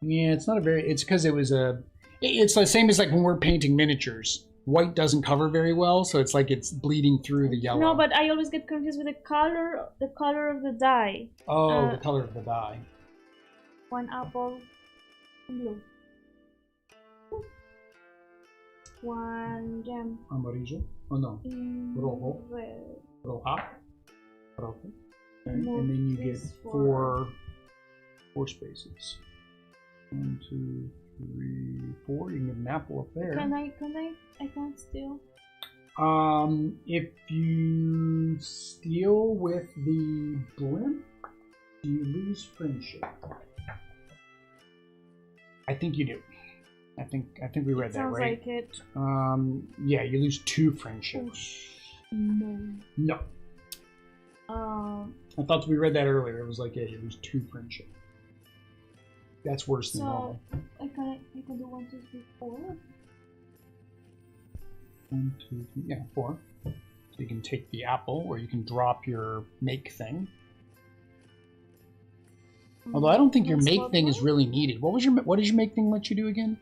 Yeah, it's not a very. It's because it was a. It's the same as like when we're painting miniatures. White doesn't cover very well, so it's like it's bleeding through the yellow. No, but I always get confused with the color of the die. Oh, the color of the die. 1 apple, blue. 1 gem. Amarillo. Oh no. Rojo. Red. Roja. Rojo. Okay. And then you get 4 spaces. 1, 2, 3, 4. You can get an apple up there. I can't steal. If you steal with the blimp, you lose friendship. I think you do. I think we read that, Sounds right? like it. Yeah, you lose 2 friendships. No. No. I thought we read that earlier. It was like, yeah, you lose 2 friendships. That's worse than normal. I can do 1, 2, 3, 4. 1, 2, 3, yeah, 4. So you can take the apple, or you can drop your make thing. Although I don't think your make thing is really needed. What does your make thing let you do again?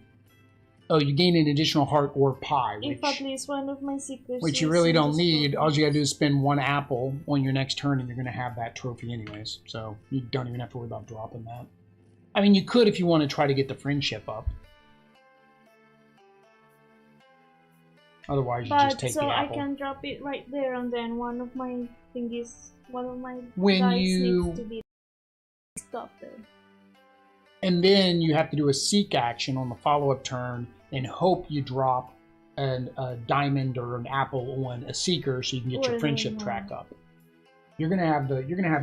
Oh, you gain an additional heart or pie, if at least one of my seekers, which you really don't need. All you gotta do is spend 1 apple on your next turn, and you're gonna have that trophy anyways. So you don't even have to worry about dropping that. I mean, you could if you want to try to get the friendship up. Otherwise, you just take the apple. So I can drop it right there, and then one of my dice needs to be stopped there. And then you have to do a seek action on the follow-up turn and hope you drop a diamond or an apple on a seeker so you can get your friendship track up. You're gonna have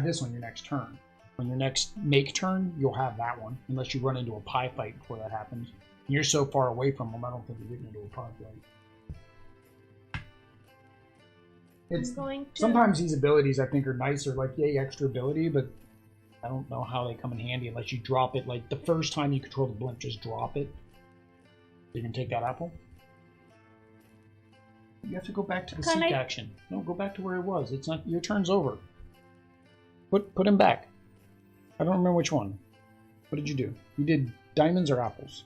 this on your next turn. On your next make turn, you'll have that one, unless you run into a pie fight before that happens. You're so far away from them, I don't think you're getting into a pie fight. Sometimes these abilities I think are nicer, like yay, extra ability, but I don't know how they come in handy unless you drop it. Like the first time you control the blimp, just drop it. You can take that apple. You have to go back to the seek action. No, go back to where it was. It's not your turn's over. Put him back. I don't remember which one. What did you do? You did diamonds or apples?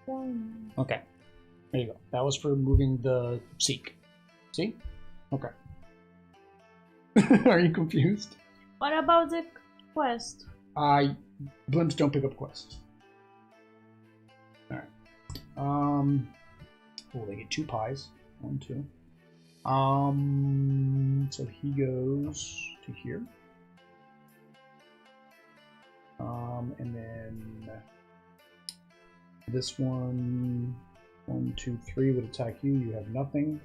Diamonds. Okay. There you go. That was for moving the seek. See? Okay. Are you confused? What about the quest? Blimps don't pick up quests. Alright. Oh, they get 2 pies. 1, 2. So he goes to here. And then this one, 1, 2, 3 would attack you. You have nothing.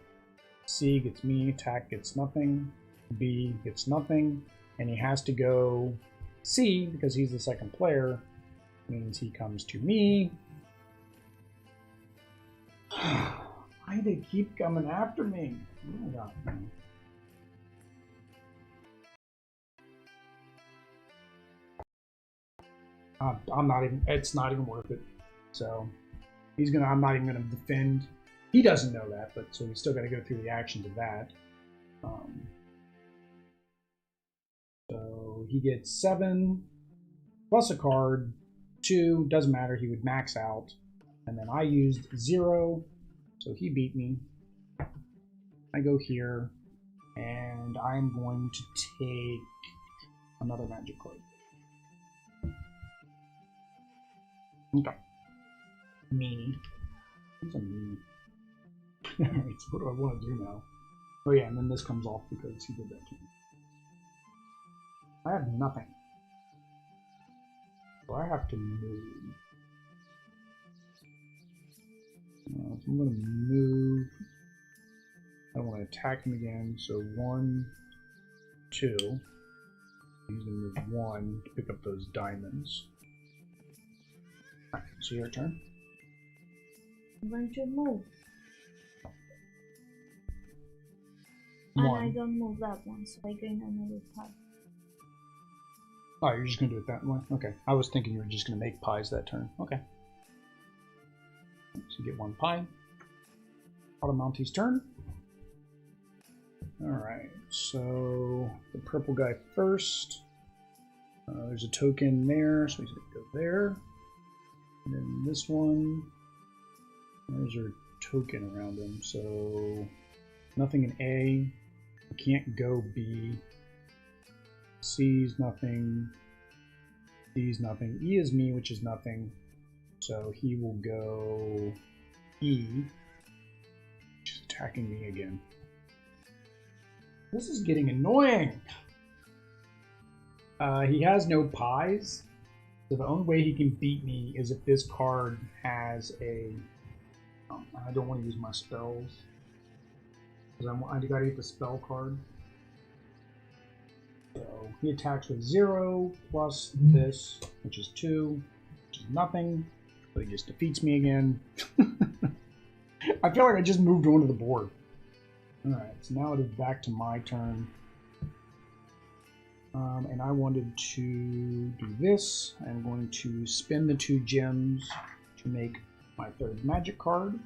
C gets me. Attack gets nothing. B gets nothing. And he has to go C because he's the second player. Means he comes to me. Why do they keep coming after me? Oh my God, man. I'm not even. It's not even worth it. So he's gonna. I'm not even gonna defend. He doesn't know that, but so he's still got to go through the actions of that. So he gets 7 plus a card. 2 doesn't matter. He would max out, and then I used 0, so he beat me. I go here, and I'm going to take another magic card. Okay. Me. What's a me? Alright, so what do I want to do now? Oh yeah, and then this comes off because he did that to me. I have nothing. So I have to move. So I'm going to move. I don't want to attack him again, so 1, 2. He's going to move 1 to pick up those diamonds. Alright, so your turn. I'm going to move. 1. And I don't move that one, so I gain another pie. Oh, you're just going to do it that way? Okay. I was thinking you were just going to make pies that turn. Okay. So you get 1 pie. Automountie's turn. Alright, so the purple guy first. There's a token there, so he's going to go there. And then this one. There's your token around him, so nothing in A. You can't go B. C's nothing. D's nothing. E is me, which is nothing. So he will go E. Which is attacking me again. This is getting annoying. He has no pies. So the only way he can beat me is if this card has a... I don't want to use my spells. Because I gotta get the spell card. So he attacks with 0 plus this, which is 2, which is nothing. So he just defeats me again. I feel like I just moved onto the board. Alright, so now it is back to my turn. And I wanted to do this. I'm going to spend the 2 gems to make my 3rd magic card.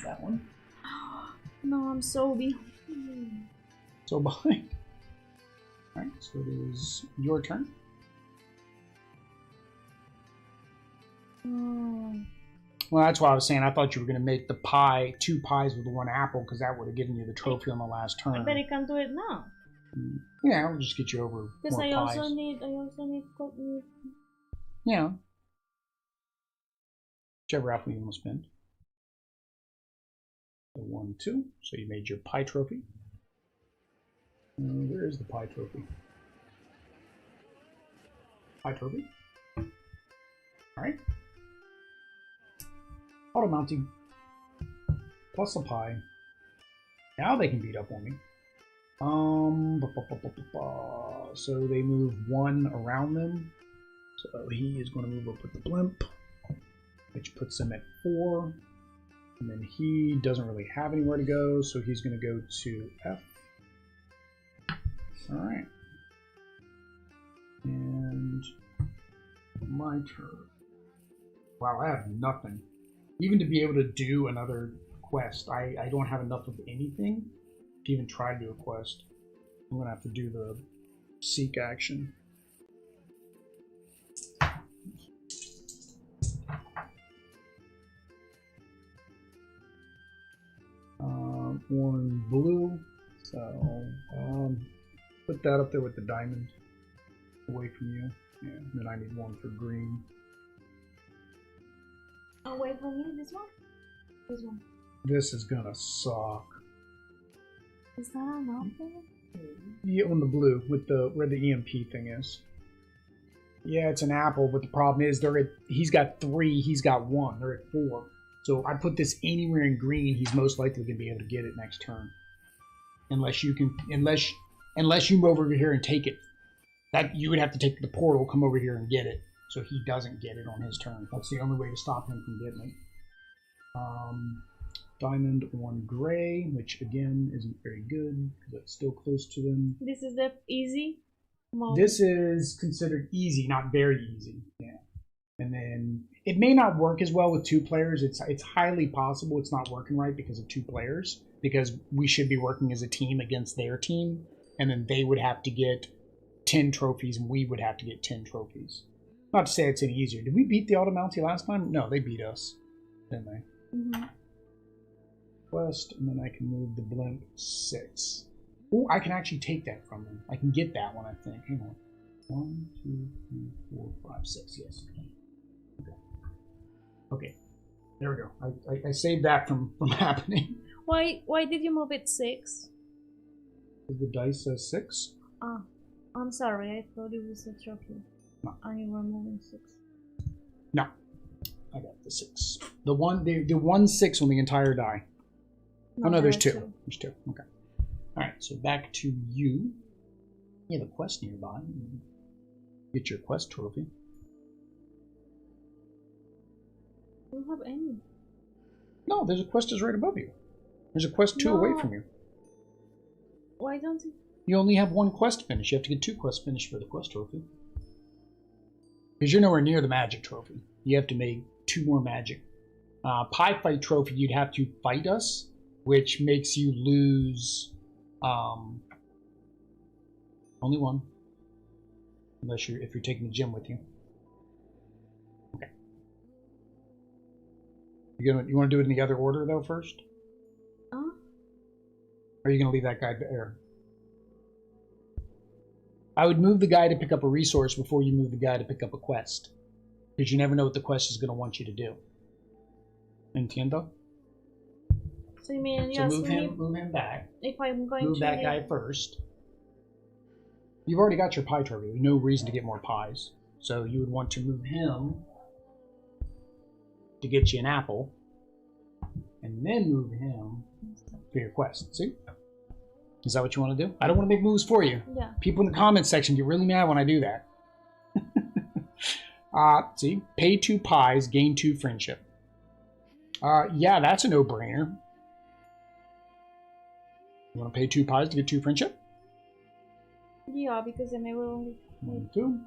That one. No, I'm so behind. So behind. Alright, so it is your turn. Well, that's why I was saying I thought you were going to make the pie, 2 pies with 1 apple, because that would have given you the trophy on the last turn. But I can do it now. Yeah, I'll just get you over because more I pies. also need Yeah. Whichever apple you want to spend. So 1, 2. So you made your pie trophy. Where is the pie trophy? Pie trophy. Alright. Automountie. Plus a pie. Now they can beat up on me. So they move 1 around them. So he is going to move up with the blimp, which puts him at 4. And then he doesn't really have anywhere to go, so he's going to go to F. Alright. And my turn. Wow, I have nothing. Even to be able to do another quest, I don't have enough of anything to even try to do a quest. I'm going to have to do the seek action. One blue, so put that up there with the diamond away from you. Yeah, and then I need 1 for green. Away from me, this one? This one. This is gonna suck. Is that an apple? Yeah, on the blue, with the where the EMP thing is. Yeah, it's an apple, but the problem is he's got 3, he's got 1, they're at 4. So if I put this anywhere in green, he's most likely going to be able to get it next turn. Unless you move over here and take it. That you would have to take the portal, come over here and get it. So he doesn't get it on his turn. That's the only way to stop him from getting it. Diamond on gray, which again isn't very good because it's still close to them. This is the easy mode. This is considered easy, not very easy. Yeah. And then it may not work as well with 2 players. It's highly possible it's not working right because of 2 players. Because we should be working as a team against their team, and then they would have to get 10 trophies, and we would have to get 10 trophies. Not to say it's any easier. Did we beat the Automountie last time? No, they beat us, didn't they? Mm-hmm. Quest, and then I can move the blimp 6. Oh, I can actually take that from them. I can get that one, I think. Hang on. 1, 2, 3, 4, 5, 6. Yes. Okay, there we go. I saved that from happening. Why did you move it 6? The dice says 6. Ah, I'm sorry. I thought it was a trophy. No. And you were moving 6. No, I got the 6. The 1 6 on the entire die. No, oh no, there's 2. 2. There's 2. Okay. All right, so back to you. You have a quest nearby. Get your quest trophy. I don't have any. No, there's a quest is right above you. There's a quest 2 away from you. Why don't you? You only have 1 quest finished. You have to get 2 quests finished for the quest trophy. Because you're nowhere near the magic trophy. You have to make 2 more magic. Pie fight trophy, you'd have to fight us, which makes you lose only 1. Unless if you're taking the gym with you. Okay. You want to do it in the other order though first? Huh? Or are you gonna leave that guy there? I would move the guy to pick up a resource before you move the guy to pick up a quest. Because you never know what the quest is gonna want you to do. Entiendo? So you mean so move him back. If I'm going move to that guy first. You've already got your pie trophy. There's no reason to get more pies. So you would want to move him to get you an apple, and then move him for your quest. See? Is that what you want to do? I don't want to make moves for you. Yeah. People in the comments section get really mad when I do that. See, pay 2 pies, gain 2 friendship. Yeah, that's a no-brainer. You want to pay 2 pies to get 2 friendship? Yeah, because then I will only... 2.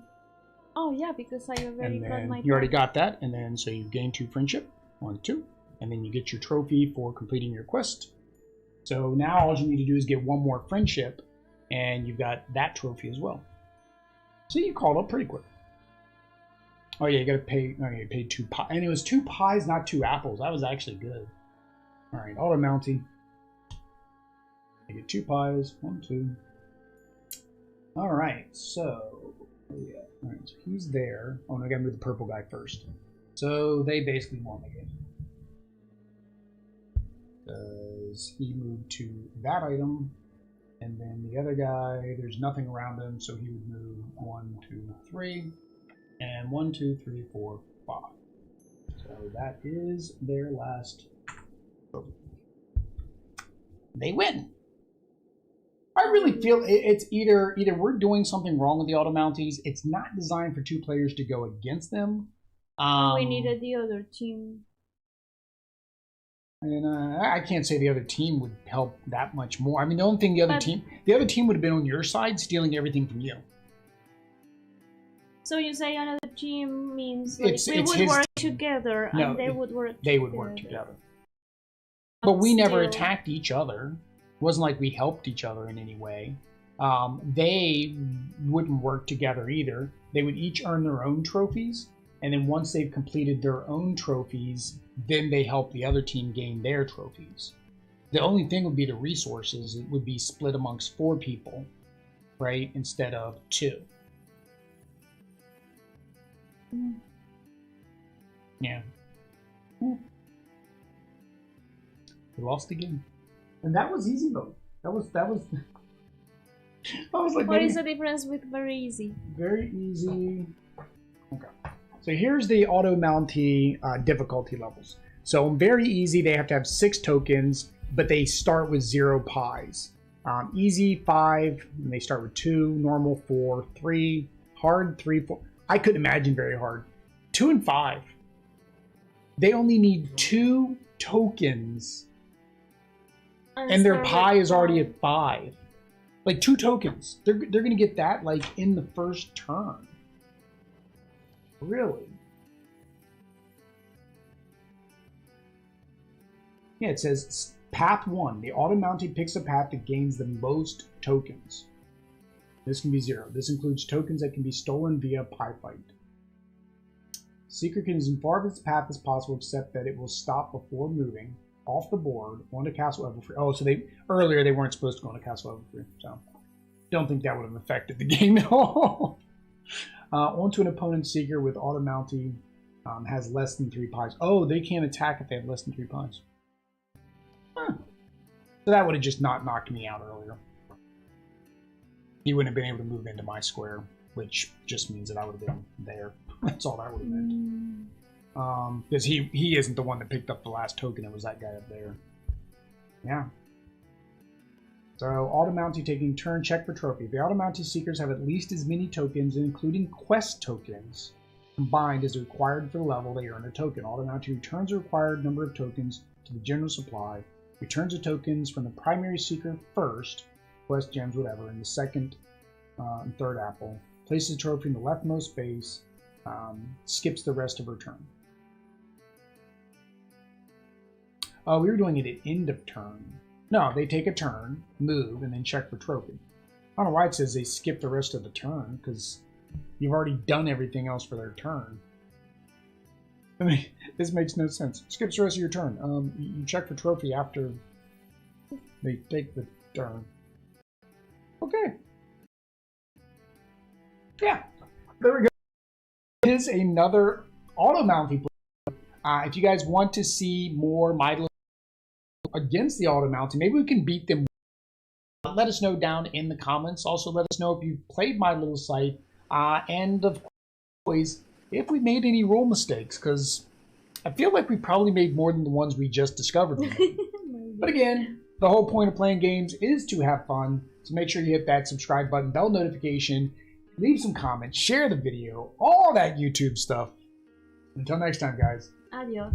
Oh, yeah, because I already got my... You already got that, and then so you gain 2 friendship. 1, 2. And then you get your trophy for completing your quest. So now all you need to do is get 1 more friendship, and you've got that trophy as well. So you called up pretty quick. Oh yeah, you gotta pay. Oh, you paid 2 pies, and it was 2 pies, not 2 apples. That was actually good. All right, Automountie. You get 2 pies. 1, 2. All right, so yeah. All right, so he's there. Oh no, I gotta move the purple guy first. So they basically won the game. Because he moved to that item, and then the other guy, there's nothing around him, so he would move 1, 2, 3, and 1, 2, 3, 4, 5. So that is their last trophy. They win. I really feel it's either we're doing something wrong with the Automounties. It's not designed for 2 players to go against them. We needed the other team. And I can't say the other team would help that much more. I mean, the only thing the other team would have been on your side, stealing everything from you. So you say another team means like we would work together, and they would work. They would work together. But we never attacked each other. It wasn't like we helped each other in any way. They wouldn't work together either. They would each earn their own trophies, and then once they've completed their own trophies, then they help the other team gain their trophies. The only thing would be the resources. It would be split amongst 4 people, right, instead of 2. Mm. Yeah. Mm. We lost again. And that was easy though. That was I was like, what is the difference with very easy? Very easy. Okay. So here's the Automountie difficulty levels. So very easy, they have to have 6 tokens, but they start with 0 pies. Easy 5, and they start with 2. Normal 4, 3. Hard 3, 4. I couldn't imagine very hard. 2 and 5. They only need 2 tokens, and their pie is already at 5. Like 2 tokens. They're gonna get that like in the first turn. Really? Yeah, it says path 1. The Automountie picks a path that gains the most tokens. This can be 0. This includes tokens that can be stolen via pie fight. Seeker can as far of its path as possible, except that it will stop before moving off the board onto Castle Everfree. Oh, so earlier they weren't supposed to go into Castle Everfree, so don't think that would have affected the game at all. Onto an opponent's Seeker with Automountie has less than 3 pies. Oh, they can't attack if they have less than 3 pies. Huh. So that would have just not knocked me out earlier. He wouldn't have been able to move into my square, which just means that I would have been there. That's all that would have meant. Because he isn't the one that picked up the last token. It was that guy up there. Yeah. So Automountie taking turn, check for trophy. The Automountie Seekers have at least as many tokens, including quest tokens, combined as required for the level. They earn a token. Automountie returns the required number of tokens to the general supply. Returns the tokens from the primary Seeker first, quest gems, whatever, in the second and third apple. Places the trophy in the leftmost space. Skips the rest of her turn. Oh, we were doing it at end of turn. No, they take a turn, move, and then check for trophy. I don't know why it says they skip the rest of the turn, because you've already done everything else for their turn. I mean, this makes no sense. Skips the rest of your turn. You check for trophy after they take the turn. Okay. Yeah, there we go. It is another Automountie play. If you guys want to see more My Little against the Automountie, maybe we can beat them. Let us know down in the comments. Also, let us know if you've played My Little Scythe, and of course, if we made any rule mistakes, because I feel like we probably made more than the ones we just discovered. But again, the whole point of playing games is to have fun. So make sure you hit that subscribe button, bell notification. leave some comments, share the video, all that YouTube stuff. Until next time, guys. Adios.